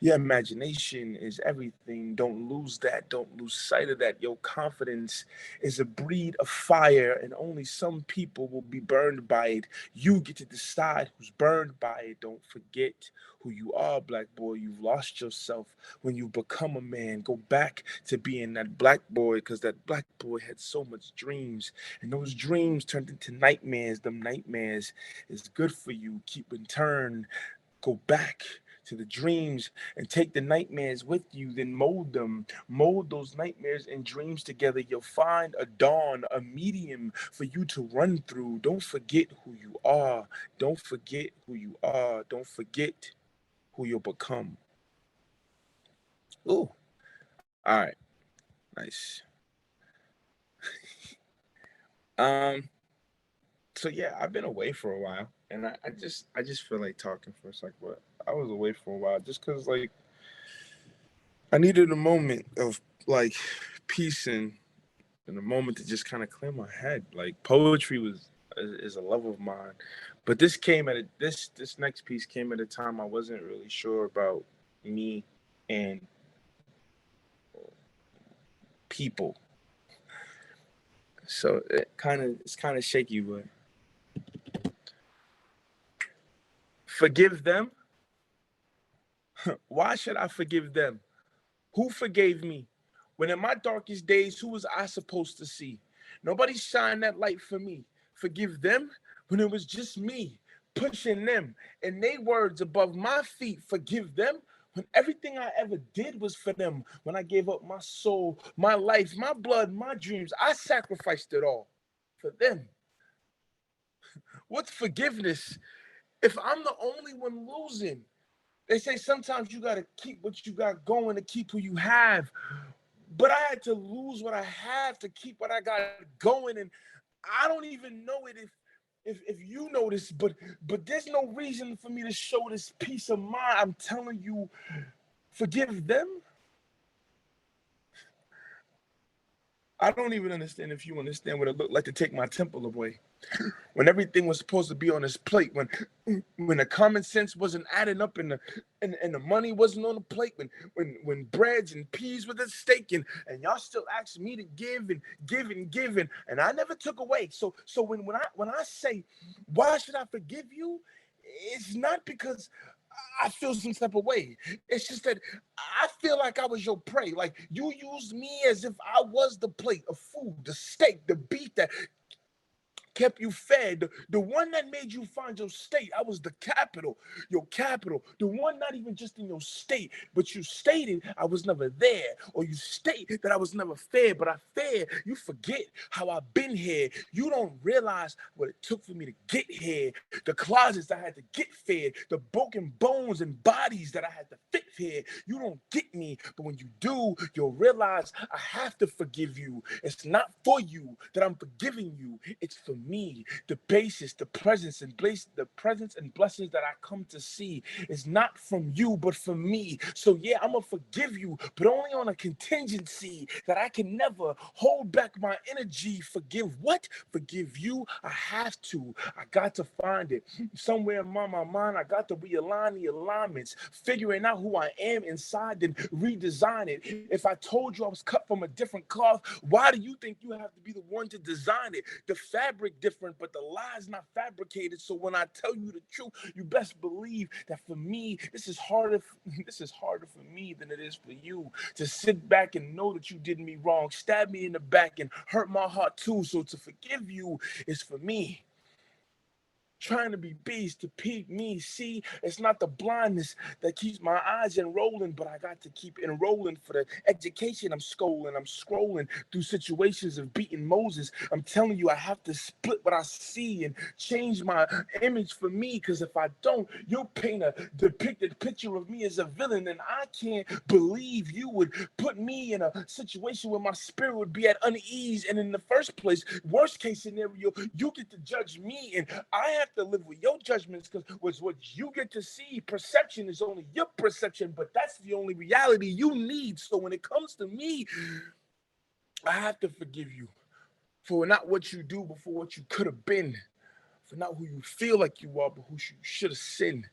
Your imagination is everything. Don't lose that. Don't lose sight of that. Your confidence is a breed of fire, and only some people will be burned by it. You get to decide who's burned by it. Don't forget who you are, Black boy. You've lost yourself when you become a man. Go back to being that Black boy, because that Black boy had so much dreams, and those dreams turned into nightmares. Them nightmares is good for you. Keep in turn. Go back to the dreams and take the nightmares with you, then mold them. Mold those nightmares and dreams together. You'll find a dawn, a medium for you to run through. Don't forget who you are. Don't forget who you are. Don't forget who you'll become. Ooh, all right, nice. So yeah, I've been away for a while, and I just feel like talking for a sec, but I was away for a while just because like I needed a moment of like peace and a moment to just kind of clear my head. Like poetry is a love of mine, but this came at this next piece came at a time I wasn't really sure about me and people. So it's kind of shaky, but forgive them. Why should I forgive them? Who forgave me? When in my darkest days, who was I supposed to see? Nobody shined that light for me. Forgive them when it was just me pushing them and they words above my feet. Forgive them when everything I ever did was for them. When I gave up my soul, my life, my blood, my dreams, I sacrificed it all for them. What's forgiveness if I'm the only one losing? They say sometimes you got to keep what you got going to keep who you have. But I had to lose what I have to keep what I got going. And I don't even know it if you know this, but there's no reason for me to show this peace of mind. I'm telling you, forgive them. I don't even understand if you understand what it looked like to take my temple away. When everything was supposed to be on his plate, when the common sense wasn't adding up and the money wasn't on the plate, when breads and peas were at stake, and y'all still asked me to give and give and give, and I never took away. So when I say, why should I forgive you? It's not because I feel some type of way. It's just that I feel like I was your prey. Like you used me as if I was the plate of food, the steak, the beef that kept you fed, the one that made you find your state. I was the capital, your capital, the one not even just in your state, but you stated I was never there, or you state that I was never fair, but I fair. You forget how I've been here. You don't realize what it took for me to get here, the closets I had to get fed, the broken bones and bodies that I had to fit here. You don't get me, but when you do, you'll realize I have to forgive you. It's not for you that I'm forgiving you. It's for me. The basis, the presence and blessings that I come to see is not from you, but from me. So yeah, I'm gonna forgive you, but only on a contingency that I can never hold back my energy. Forgive what? Forgive you. I have to. I got to find it somewhere in my mind. I got to realign the alignments, figuring out who I am inside, then redesign it. If I told you I was cut from a different cloth, why do you think you have to be the one to design it? The fabric different, but the lie's not fabricated. So when I tell you the truth, you best believe that for me, this is harder for me than it is for you to sit back and know that you did me wrong, stab me in the back and hurt my heart too. So to forgive you is for me. Trying to be beast to peep me. See, it's not the blindness that keeps my eyes enrolling, but I got to keep enrolling for the education. I'm scrolling through situations of beating Moses. I'm telling you, I have to split what I see and change my image for me, because if I don't, you'll paint a depicted picture of me as a villain, and I can't believe you would put me in a situation where my spirit would be at unease. And in the first place, worst case scenario, you get to judge me, and I have to live with your judgments, because what you get to see, perception is only your perception, but that's the only reality you need. So when it comes to me, I have to forgive you for not what you do, but for what you could have been, for not who you feel like you are, but who you should have sinned.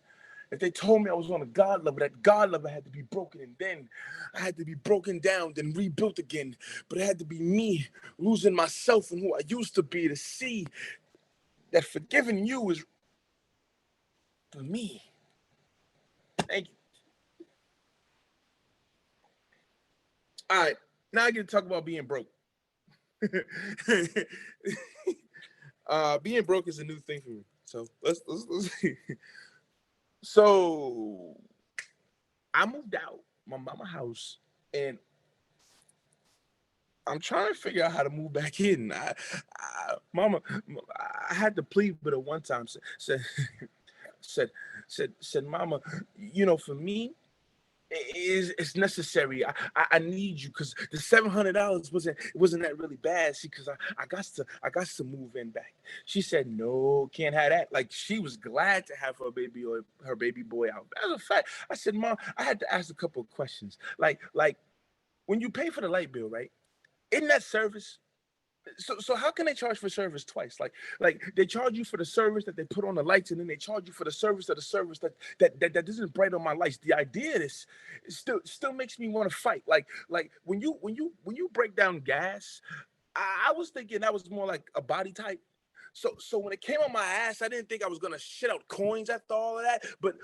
If they told me I was on a God level, that God level had to be broken, and then I had to be broken down, then rebuilt again. But it had to be me losing myself and who I used to be to see that forgiving you is for me. Thank you. All right, now I get to talk about being broke. Being broke is a new thing for me. So let's see. So I moved out my mama house, and I'm trying to figure out how to move back in. Mama, I had to plead with her one time. Said, said, Mama, for me, it's necessary. I need you because the $700 wasn't that really bad. See, because I got to move in back. She said, no, can't have that. Like she was glad to have her baby boy out. As a fact, I said, Mom, I had to ask a couple of questions. Like when you pay for the light bill, right? Isn't that service? So how can they charge for service twice? Like they charge you for the service that they put on the lights, and then they charge you for the service of the service that isn't bright on my lights. The idea of this still makes me want to fight. Like when you break down gas, I was thinking that was more like a body type. So when it came on my ass, I didn't think I was gonna shit out coins after all of that. But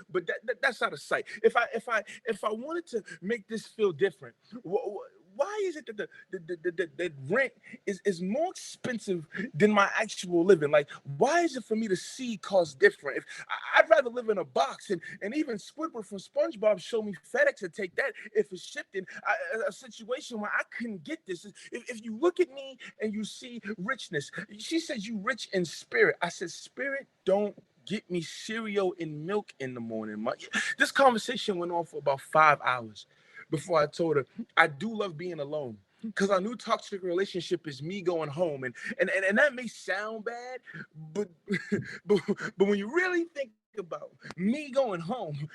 that's out of sight. If I wanted to make this feel different, why is it that the rent is more expensive than my actual living? Like, why is it for me to see cost different? I'd rather live in a box, and even Squidward from SpongeBob showed me FedEx to take that if it's shipped in a situation where I couldn't get this. If you look at me and you see richness, she says you rich in spirit. I said, spirit don't get me cereal and milk in the morning. This conversation went on for about 5 hours before I told her I do love being alone. Because our new toxic relationship is me going home. And that may sound bad, but but when you really think about me going home,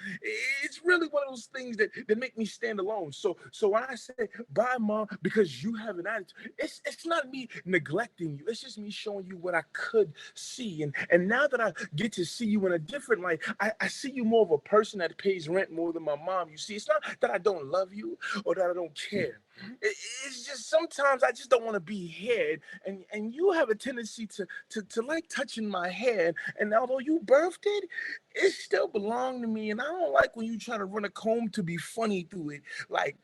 it's really one of those things that make me stand alone. So when I say bye, Mom, because you have an attitude, it's not me neglecting you. It's just me showing you what I could see. And now that I get to see you in a different light, I see you more of a person that pays rent more than my mom. You see, it's not that I don't love you or that I don't care. It's just sometimes I just don't want to be here, and you have a tendency to like touching my hair, and although you birthed it still belonged to me, and I don't like when you try to run a comb to be funny through it, like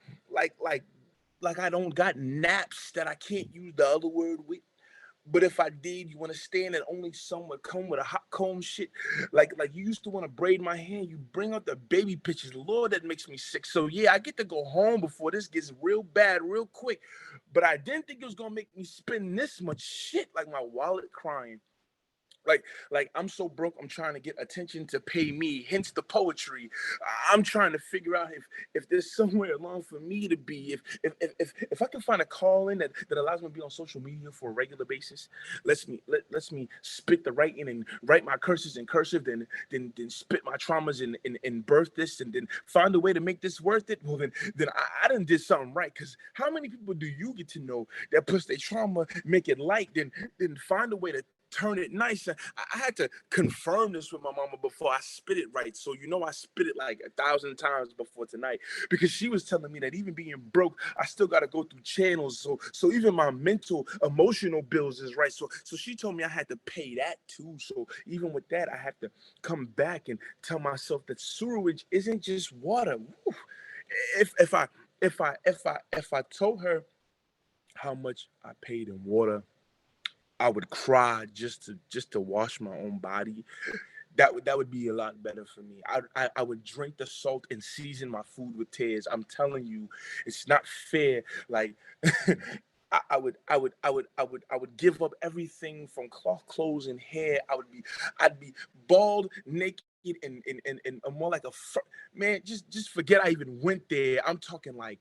I don't got naps that I can't use the other word with. But if I did, you understand that only some would come with a hot comb shit. Like you used to want to braid my hair. You bring out the baby pictures. Lord, that makes me sick. So yeah, I get to go home before this gets real bad real quick. But I didn't think it was gonna make me spend this much shit, like my wallet crying. Like I'm so broke, I'm trying to get attention to pay me, hence the poetry. I'm trying to figure out if there's somewhere along for me to be. If I can find a calling that allows me to be on social media for a regular basis, lets me spit the writing and write my curses in cursive, then spit my traumas and birth this, and then find a way to make this worth it. Well, then I done did something right. Because how many people do you get to know that puts their trauma, make it light, then find a way to turn it nice? I had to confirm this with my mama before I spit it right. So I spit it like 1,000 times before tonight, because she was telling me that even being broke, I still got to go through channels. So even my mental, emotional bills is right. So she told me I had to pay that too. So even with that, I have to come back and tell myself that sewerage isn't just water. Woo. If I told her how much I paid in water, I would cry just to wash my own body. That would be a lot better for me. I would drink the salt and season my food with tears. I'm telling you, it's not fair. Like I would give up everything from cloth clothes and hair. I'd be bald, naked, and more like man. Just forget I even went there. I'm talking like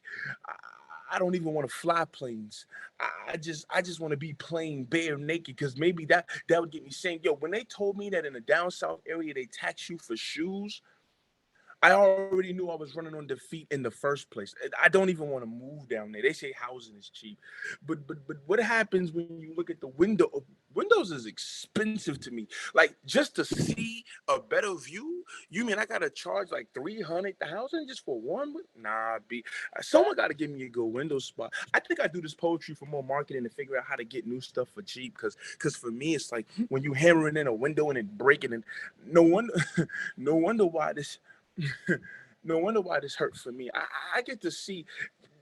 I don't even want to fly planes. I just want to be plain bare naked, because maybe that would get me saying, yo, when they told me that in the down south area they tax you for shoes, I already knew I was running on defeat in the first place. I don't even want to move down there. They say housing is cheap, but what happens when you look at the window? Windows is expensive to me. Like, just to see a better view, you mean I gotta charge like 300,000 just for one? Nah, someone got to give me a good window spot. I think I do this poetry for more marketing to figure out how to get new stuff for cheap. Because for me, it's like when you hammering in a window and it breaking, and no wonder, no wonder why this. No wonder why this hurt for me. I get to see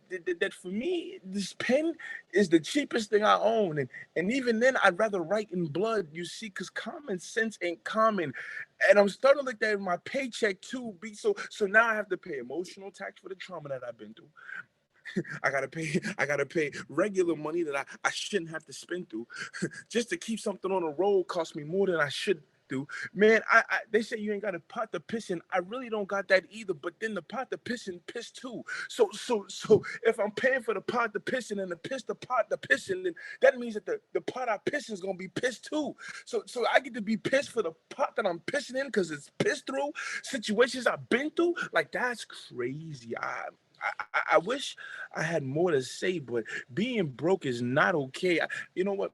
that for me, this pen is the cheapest thing I own. And even then, I'd rather write in blood, you see, because common sense ain't common. And I'm starting to look at my paycheck too. So now I have to pay emotional tax for the trauma that I've been through. I gotta pay regular money that I shouldn't have to spend through. Just to keep something on the road cost me more than I should through. Man, they say you ain't got a pot to piss in. I really don't got that either. But then the pot to piss in, piss too. So if I'm paying for the pot to piss in and the pot to piss in, then that means that the pot I piss in is gonna be pissed too. So I get to be pissed for the pot that I'm pissing in because it's pissed through situations I've been through. Like, that's crazy. I wish I had more to say, but being broke is not okay. You know what?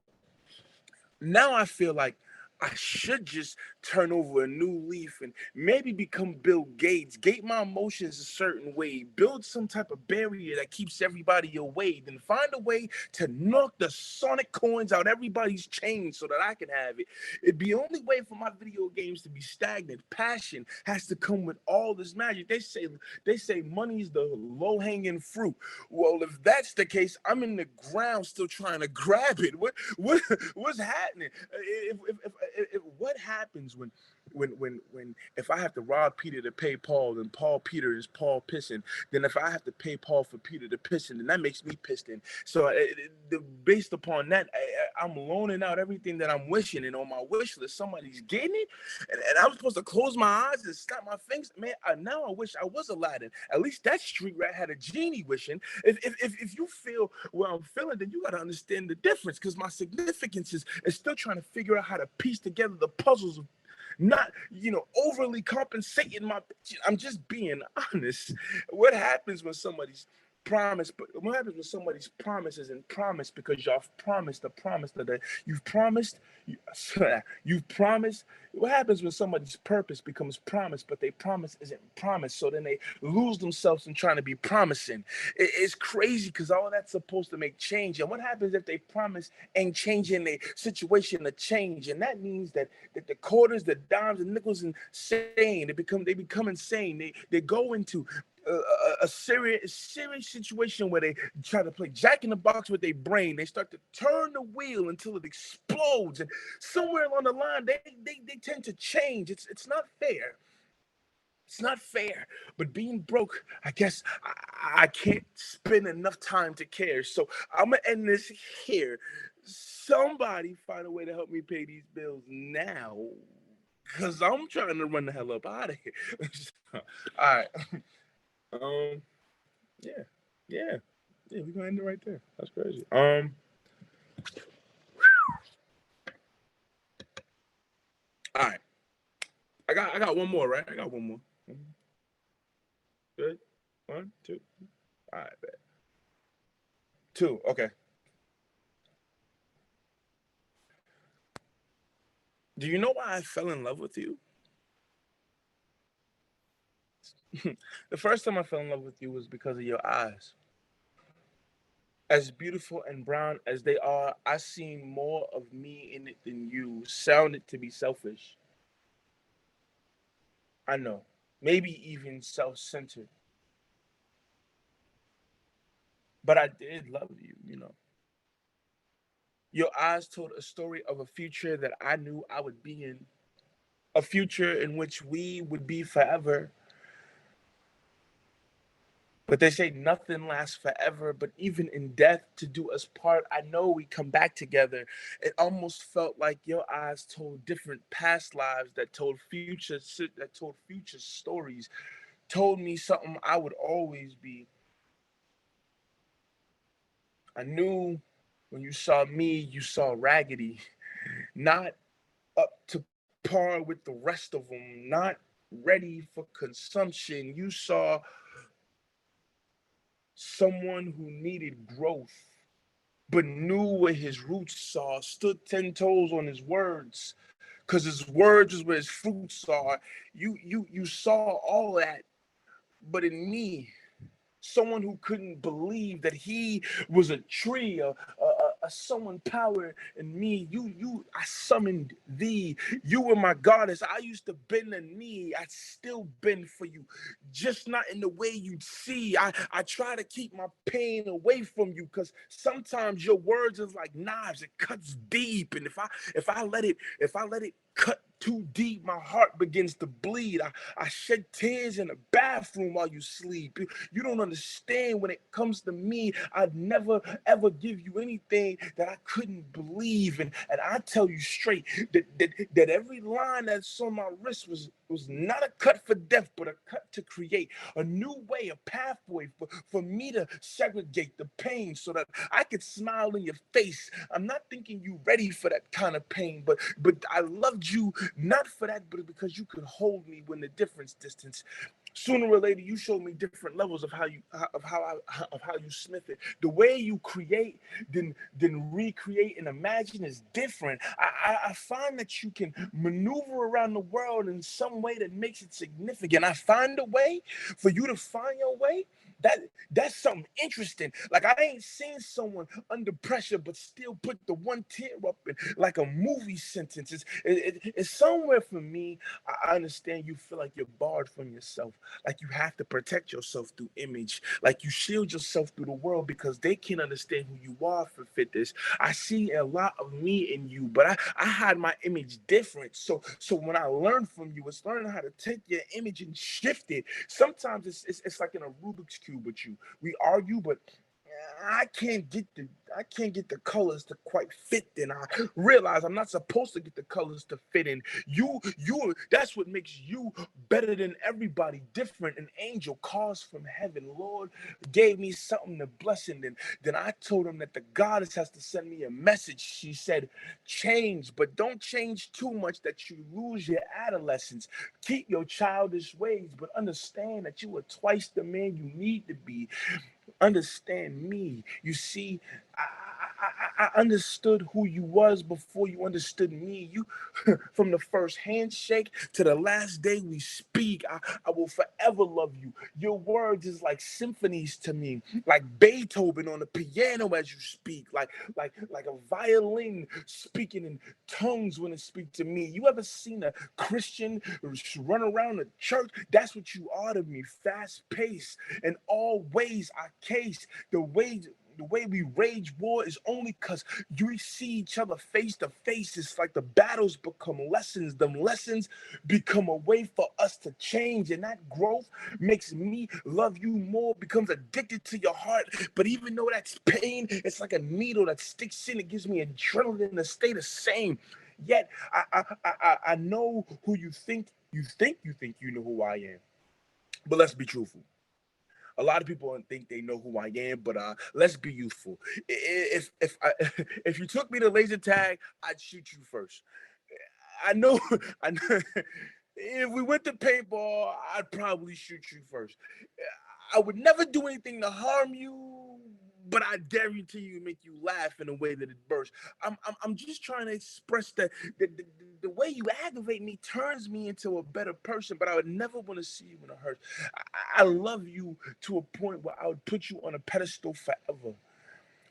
Now I feel like I should just turn over a new leaf and maybe become Bill Gates, gate my emotions a certain way, build some type of barrier that keeps everybody away, then find a way to knock the sonic coins out everybody's chains so that I can have it. It'd be the only way for my video games to be stagnant. Passion has to come with all this magic. They say money's the low-hanging fruit. Well, if that's the case, I'm in the ground still trying to grab it. What's happening? What happens when if I have to rob Peter to pay Paul, then Peter is Paul pissing. Then if I have to pay Paul for Peter to pissing, then that makes me pissed in. So based upon that, I'm loaning out everything that I'm wishing, and on my wish list, somebody's getting it, and I'm supposed to close my eyes and snap my fingers. Man, now I wish I was Aladdin. At least that street rat had a genie wishing. If you feel what I'm feeling, then you got to understand the difference, because my significance is still trying to figure out how to piece together the puzzles of not, overly compensating I'm just being honest. What happens when somebody's promise, but what happens when somebody's promise isn't promised because y'all promised the promise that you've promised, you've promised. What happens when somebody's purpose becomes promise, but they promise isn't promised? So then they lose themselves in trying to be promising. It's crazy because all that's supposed to make change. And what happens if they promise ain't changing the situation to change? And that means that the quarters, the dimes, and nickels insane. They become insane. They go into a serious situation where they try to play Jack in the Box with their brain. They start to turn the wheel until it explodes, and somewhere along the line, they tend to change. It's not fair. It's not fair. But being broke, I guess I can't spend enough time to care. So I'm gonna end this here. Somebody find a way to help me pay these bills now, because I'm trying to run the hell up out of here. All right. Yeah, we're gonna end it right there. That's crazy. All right. I got one more, right? I got one more. Good. 1, 2. All right, bet. 2. Okay. Do you know why I fell in love with you? The first time I fell in love with you was because of your eyes. As beautiful and brown as they are, I seen more of me in it than you. Sounded to be selfish. I know. Maybe even self-centered. But I did love you, Your eyes told a story of a future that I knew I would be in. A future in which we would be forever. But they say nothing lasts forever, but even in death to do us part, I know we come back together. It almost felt like your eyes told different past lives that told future stories, told me something I would always be. I knew when you saw me, you saw raggedy, not up to par with the rest of them, not ready for consumption. You saw someone who needed growth, but knew where his roots saw, stood 10 toes on his words, because his words is where his fruits are. You saw all that, but in me, someone who couldn't believe that he was a tree, a someone power in me. I summoned thee. You were my goddess. I used to bend a knee. I still bend for you, just not in the way you'd see. I try to keep my pain away from you, because sometimes your words is like knives. It cuts deep, and if I let it cut too deep, my heart begins to bleed. I shed tears in the bathroom while you sleep. You don't understand. When it comes to me, I'd never ever give you anything that I couldn't believe. And I tell you straight that every line that's on my wrist was not a cut for death, but a cut to create a new way, a pathway for me to segregate the pain so that I could smile in your face. I'm not thinking you ready for that kind of pain, but I loved you not for that, but because you could hold me when the difference distance. Sooner or later, you showed me different levels of how you smith it. The way you create, then recreate and imagine is different. I find that you can maneuver around the world in some way that makes it significant. I find a way for you to find your way. That's something interesting. Like, I ain't seen someone under pressure but still put the one tear up in like a movie sentence. It's somewhere for me. I understand you feel like you're barred from yourself, like you have to protect yourself through image, like you shield yourself through the world because they can't understand who you are for fitness. I see a lot of me in you, but I hide my image different. So when I learn from you, it's learning how to take your image and shift it. Sometimes it's like in a Rubik's Cube with you. We argue, but I can't get the colors to quite fit in. I realize I'm not supposed to get the colors to fit in. You that's what makes you better than everybody, different. An angel calls from heaven. Lord gave me something to blessing. Then I told him that the goddess has to send me a message. She said, change, but don't change too much that you lose your adolescence. Keep your childish ways, but understand that you are twice the man you need to be. Understand me. You see, I understood who you was before you understood me. You, from the first handshake to the last day we speak, I will forever love you. Your words is like symphonies to me, like Beethoven on the piano as you speak, like a violin speaking in tongues when it speaks to me. You ever seen a Christian run around a church? That's what you are to me, fast paced. In all ways I case. The way we rage war is only because you see each other face to face. It's like the battles become lessons. Them lessons become a way for us to change. And that growth makes me love you more, becomes addicted to your heart. But even though that's pain, it's like a needle that sticks in. It gives me adrenaline to stay the same. Yet I know who you think you know who I am. But let's be truthful. A lot of people think they know who I am, but let's be youthful. If you took me to laser tag, I'd shoot you first. I know, I know. If we went to paintball, I'd probably shoot you first. I would never do anything to harm you, but I guarantee you make you laugh in a way that it bursts. I'm just trying to express that the way you aggravate me turns me into a better person, but I would never want to see you in a hurt. I love you to a point where I would put you on a pedestal forever.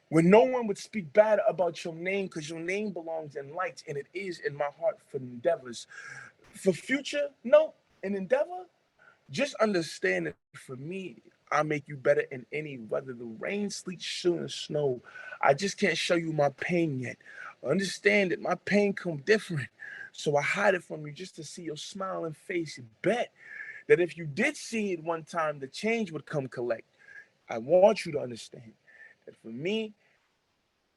When no one would speak bad about your name because your name belongs in lights and it is in my heart for endeavors. For future, no, an endeavor, just understand that for me, I make you better in any weather. The rain, sleet, shine, and snow. I just can't show you my pain yet. Understand that my pain come different. So I hide it from you just to see your smiling face. Bet that if you did see it one time, the change would come collect. I want you to understand that for me,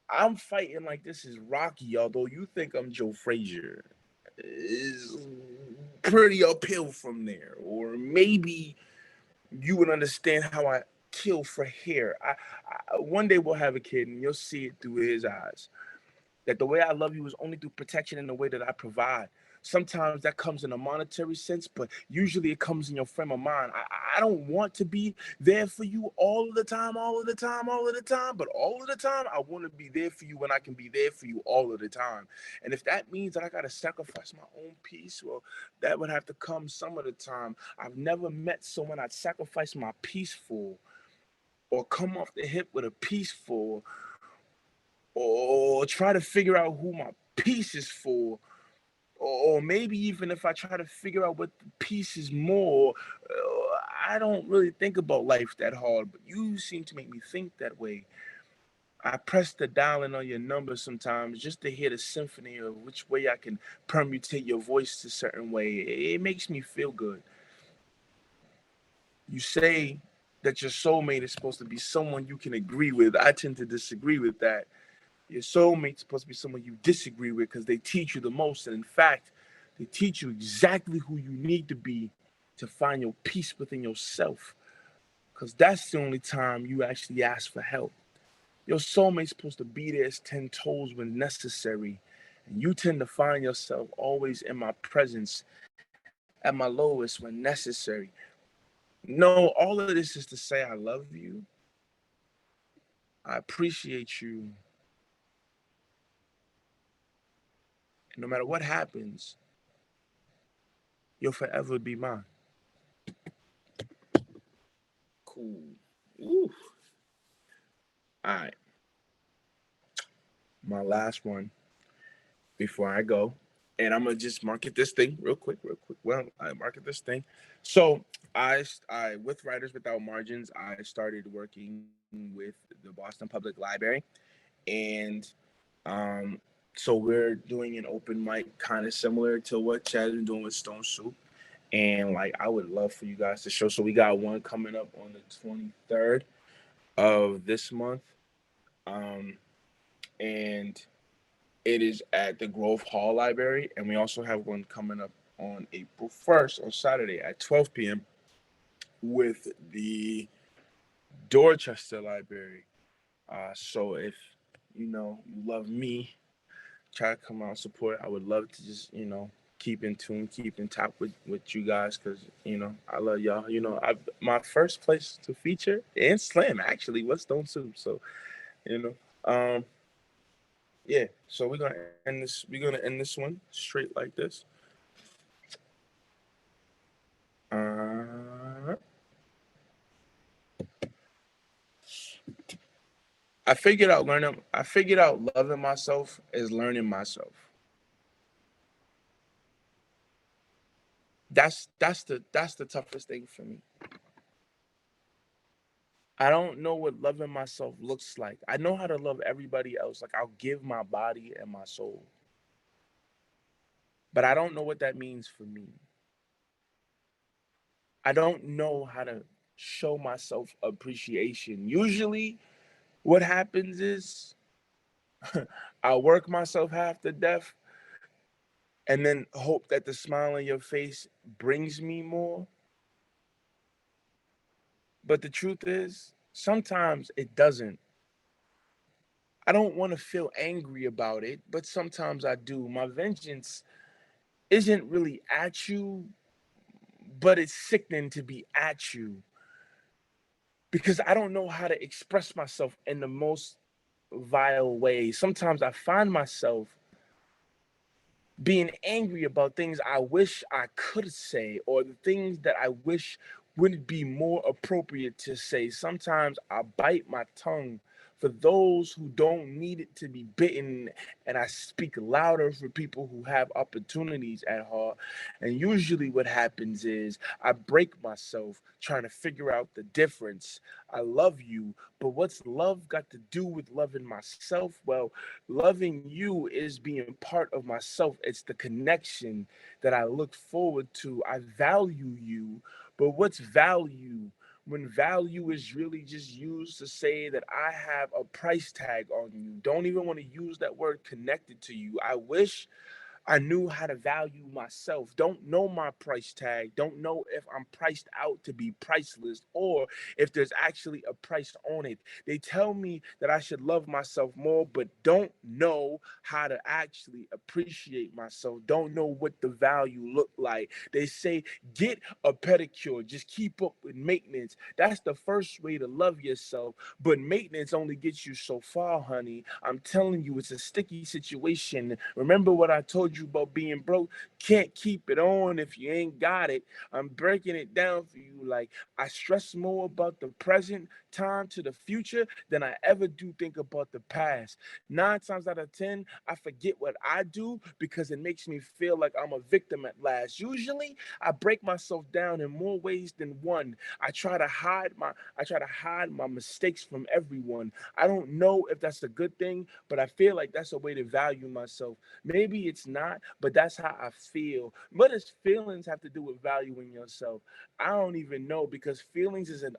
I'm fighting like this is Rocky, although you think I'm Joe Frazier. Is pretty uphill from there. Or maybe you would understand how I kill for hair. One day we'll have a kid and you'll see it through his eyes. That the way I love you is only through protection in the way that I provide. Sometimes that comes in a monetary sense, but usually it comes in your frame of mind. I don't want to be there for you all of the time, all of the time, all of the time, but all of the time, I want to be there for you when I can be there for you all of the time. And if that means that I got to sacrifice my own peace, well, that would have to come some of the time. I've never met someone I'd sacrifice my peace for or come off the hip with a peaceful or try to figure out who my piece is for, or maybe even if I try to figure out what the piece is more, I don't really think about life that hard, but you seem to make me think that way. I press the dialing on your number sometimes just to hear the symphony of which way I can permutate your voice a certain way. It makes me feel good. You say that your soulmate is supposed to be someone you can agree with. I tend to disagree with that. Your soulmate's supposed to be someone you disagree with because they teach you the most. And in fact, they teach you exactly who you need to be to find your peace within yourself. Because that's the only time you actually ask for help. Your soulmate's supposed to be there as 10 toes when necessary. And you tend to find yourself always in my presence at my lowest when necessary. No, all of this is to say I love you. I appreciate you. And no matter what happens, you'll forever be mine. Cool. Ooh. All right. My last one before I go. And I'm gonna just market this thing real quick. Well, I market this thing. So I with Writers Without Margins, I started working with the Boston Public Library, and um, so we're doing an open mic kind of similar to what Chad's been doing with Stone Soup. And like I would love for you guys to show. So we got one coming up on the 23rd of this month. And it is at the Grove Hall Library, and we also have one coming up on April 1st on Saturday at 12 p.m. with the Dorchester Library. So if you love me, try to come out and support. I would love to just keep in tune, keep in top with you guys, because I love y'all. My first place to feature and slam actually was Stone Soup. So um yeah, so we're gonna end this one straight like this. Uh, I figured out loving myself is learning myself. That's the toughest thing for me. I don't know what loving myself looks like. I know how to love everybody else. Like I'll give my body and my soul. But I don't know what that means for me. I don't know how to show myself appreciation. Usually what happens is I work myself half to death and then hope that the smile on your face brings me more. But the truth is, sometimes it doesn't. I don't want to feel angry about it, but sometimes I do. My vengeance isn't really at you, but it's sickening to be at you because I don't know how to express myself in the most vile way. Sometimes I find myself being angry about things I wish I could say, or the things that I wish would be more appropriate to say. Sometimes I bite my tongue for those who don't need it to be bitten, and I speak louder for people who have opportunities at heart. And usually what happens is I break myself trying to figure out the difference. I love you, but what's love got to do with loving myself? Well, loving you is being part of myself. It's the connection that I look forward to. I value you, but what's value when value is really just used to say that I have a price tag on you? Don't even want to use that word connected to you. I wish I knew how to value myself. Don't know my price tag. Don't know if I'm priced out to be priceless or if there's actually a price on it. They tell me that I should love myself more, but don't know how to actually appreciate myself. Don't know what the value look like. They say get a pedicure, just keep up with maintenance. That's the first way to love yourself, but maintenance only gets you so far, honey. I'm telling you, it's a sticky situation. Remember what I told you you about being broke. Can't keep it on if you ain't got it. I'm breaking it down for you. Like, I stress more about the present time to the future than I ever do think about the past. 9 times out of 10, I forget what I do because it makes me feel like I'm a victim at last. Usually, I break myself down in more ways than one. I try to hide my mistakes from everyone. I don't know if that's a good thing, but I feel like that's a way to value myself. Maybe it's not, but that's how I feel. What does feelings have to do with valuing yourself? I don't even know, because feelings is an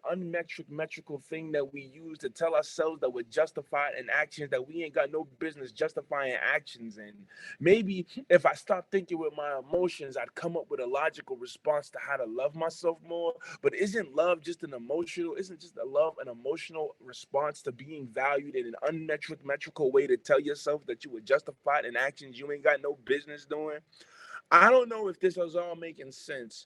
metrical thing that we use to tell ourselves that we're justified in actions that we ain't got no business justifying actions in. Maybe if I stopped thinking with my emotions, I'd come up with a logical response to how to love myself more. But isn't love just an emotional, isn't just a love an emotional response to being valued in an metrical way to tell yourself that you were justified in actions you ain't got no business doing? I don't know if this is all making sense,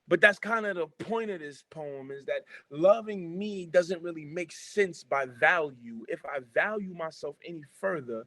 but that's kind of the point of this poem, is that loving me doesn't really make sense by value. If I value myself any further,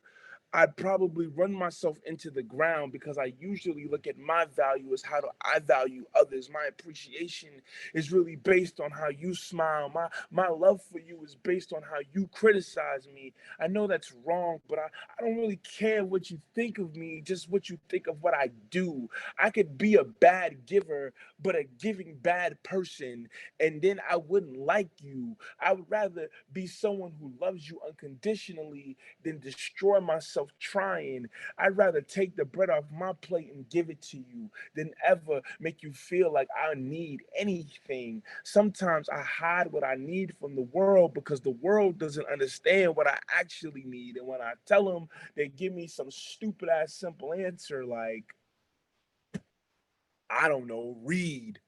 I'd probably run myself into the ground, because I usually look at my value as how do I value others. My appreciation is really based on how you smile. My love for you is based on how you criticize me. I know that's wrong, but I don't really care what you think of me, just what you think of what I do. I could be a bad giver, but a giving bad person, and then I wouldn't like you. I would rather be someone who loves you unconditionally than destroy myself trying. I'd rather take the bread off my plate and give it to you than ever make you feel like I need anything. Sometimes I hide what I need from the world because the world doesn't understand what I actually need. And when I tell them, they give me some stupid ass simple answer like, I don't know, read.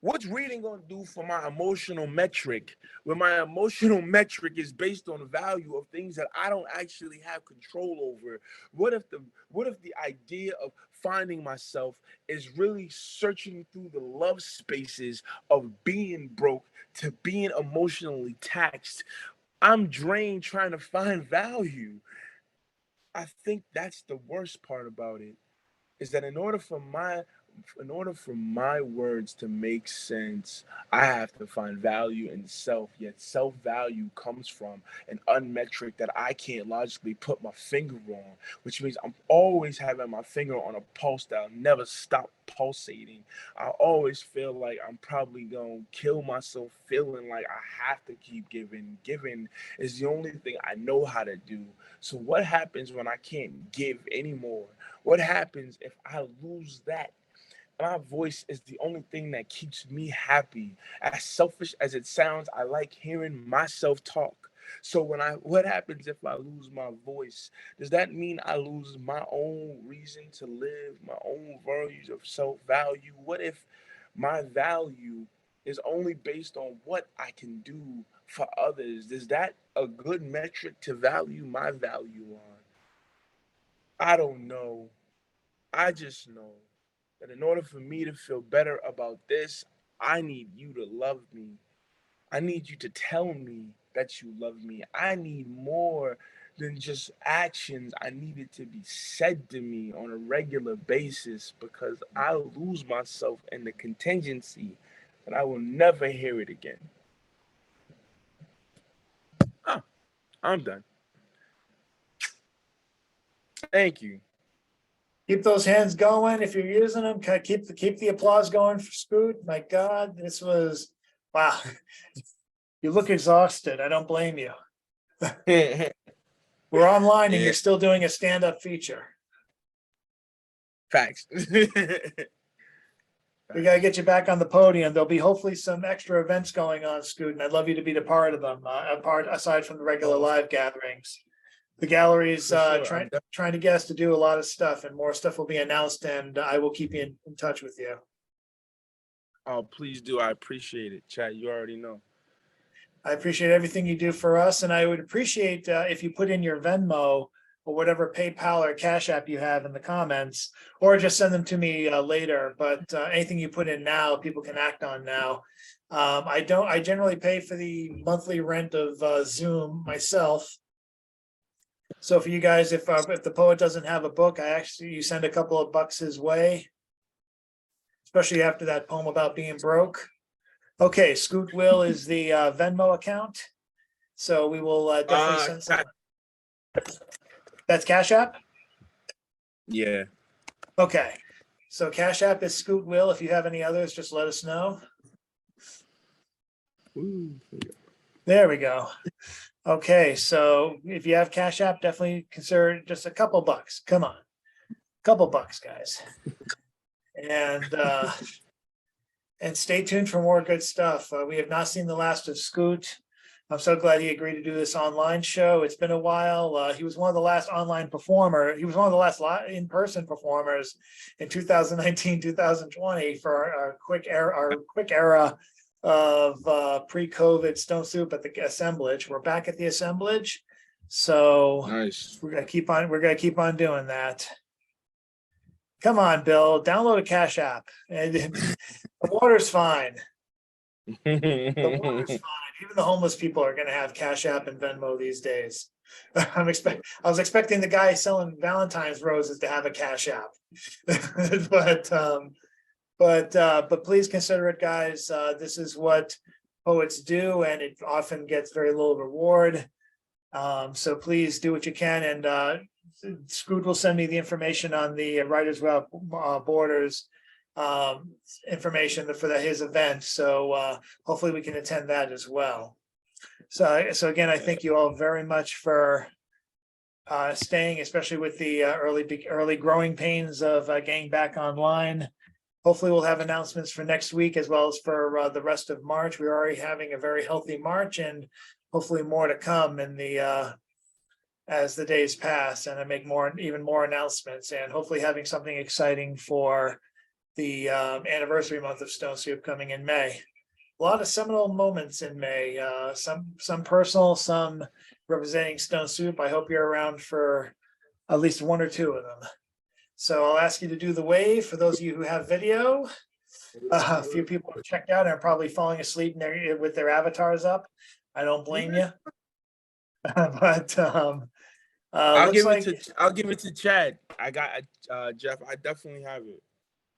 What's reading gonna do for my emotional metric when my emotional metric is based on the value of things that I don't actually have control over? What if the idea of finding myself is really searching through the love spaces of being broke to being emotionally taxed? I'm drained trying to find value. I think that's the worst part about it, is that in order for my words to make sense, I have to find value in self. Yet self-value comes from an unmetric that I can't logically put my finger on, which means I'm always having my finger on a pulse that'll never stop pulsating. I always feel like I'm probably gonna kill myself, feeling like I have to keep giving. Giving is the only thing I know how to do. So what happens when I can't give anymore? What happens if I lose that? My voice is the only thing that keeps me happy. As selfish as it sounds, I like hearing myself talk. So what happens if I lose my voice? Does that mean I lose my own reason to live, my own values of self-value? What if my value is only based on what I can do for others? Is that a good metric to value my value on? I don't know. I just know that in order for me to feel better about this, I need you to love me. I need you to tell me that you love me. I need more than just actions. I need it to be said to me on a regular basis, because I lose myself in the contingency that I will never hear it again. Huh, I'm done. Thank you.
Keep those hands going if you're using them. Keep the applause going for Skoot. My God, this was wow. You look exhausted. I don't blame you. We're online and you're still doing a stand-up feature.
Facts.
We gotta get you back on the podium. There'll be hopefully some extra events going on, Skoot, and I'd love you to be a part of them. Aside from the regular live gatherings. The gallery's
For sure.
trying to get us to do a lot of stuff, and more stuff will be announced, and I will keep you in touch with you.
Oh, please do. I appreciate it, Chad. You already know.
I appreciate everything you do for us, and I would appreciate if you put in your Venmo or whatever PayPal or Cash App you have in the comments, or just send them to me later. But anything you put in now, people can act on now. I generally pay for the monthly rent of Zoom myself. So for you guys, if the poet doesn't have a book, you send a couple of bucks his way, especially after that poem about being broke. Okay, Skoot Will is the Venmo account. So we will definitely send some. That's Cash App?
Yeah.
Okay, so Cash App is Skoot Will. If you have any others, just let us know. There we go. Okay, so if you have Cash App, definitely consider just a couple bucks. Come on, couple bucks, guys. And stay tuned for more good stuff. We have not seen the last of Skoot. I'm so glad he agreed to do this online show. It's been a while. He was one of the last online performer. He was one of the last in-person performers in 2019, 2020 for our quick era of pre-COVID Stone Soup at the assemblage. We're back at the assemblage. So
nice.
We're gonna keep on doing that. Come on, Bill, download a Cash App. And the water's fine. The water's fine. Even the homeless people are gonna have Cash App and Venmo these days. I was expecting the guy selling Valentine's roses to have a Cash App. But please consider it, guys. This is what poets do, and it often gets very little reward. So please do what you can, and Skoot will send me the information on the Writers Without Borders information for his event. So hopefully we can attend that as well. So again, I thank you all very much for staying, especially with the early growing pains of getting back online. Hopefully we'll have announcements for next week as well as for the rest of March. We're already having a very healthy March, and hopefully more to come in the as the days pass, and I make even more announcements, and hopefully having something exciting for the anniversary month of Stone Soup coming in May. A lot of seminal moments in May, some personal, some representing Stone Soup. I hope you're around for at least one or two of them. So I'll ask you to do the wave for those of you who have video. A few people have checked out and are probably falling asleep with their avatars up. I don't blame you. But
I'll give it to Chad. I got Jeff. I definitely have it.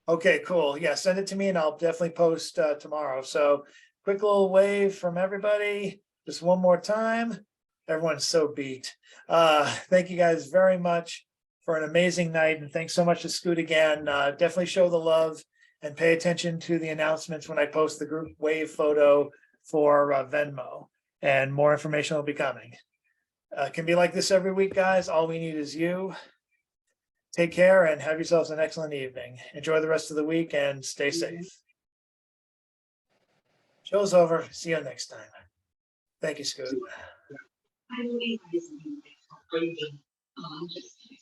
Okay, cool. Yeah, send it to me and I'll definitely post tomorrow. So quick little wave from everybody. Just one more time. Everyone's so beat. Thank you guys very much for an amazing night. And thanks so much to Skoot again. Definitely show the love and pay attention to the announcements when I post the group wave photo for Venmo. And more information will be coming. It can be like this every week, guys. All we need is you. Take care and have yourselves an excellent evening. Enjoy the rest of the week and stay safe. Show's over. See you next time. Thank you, Skoot.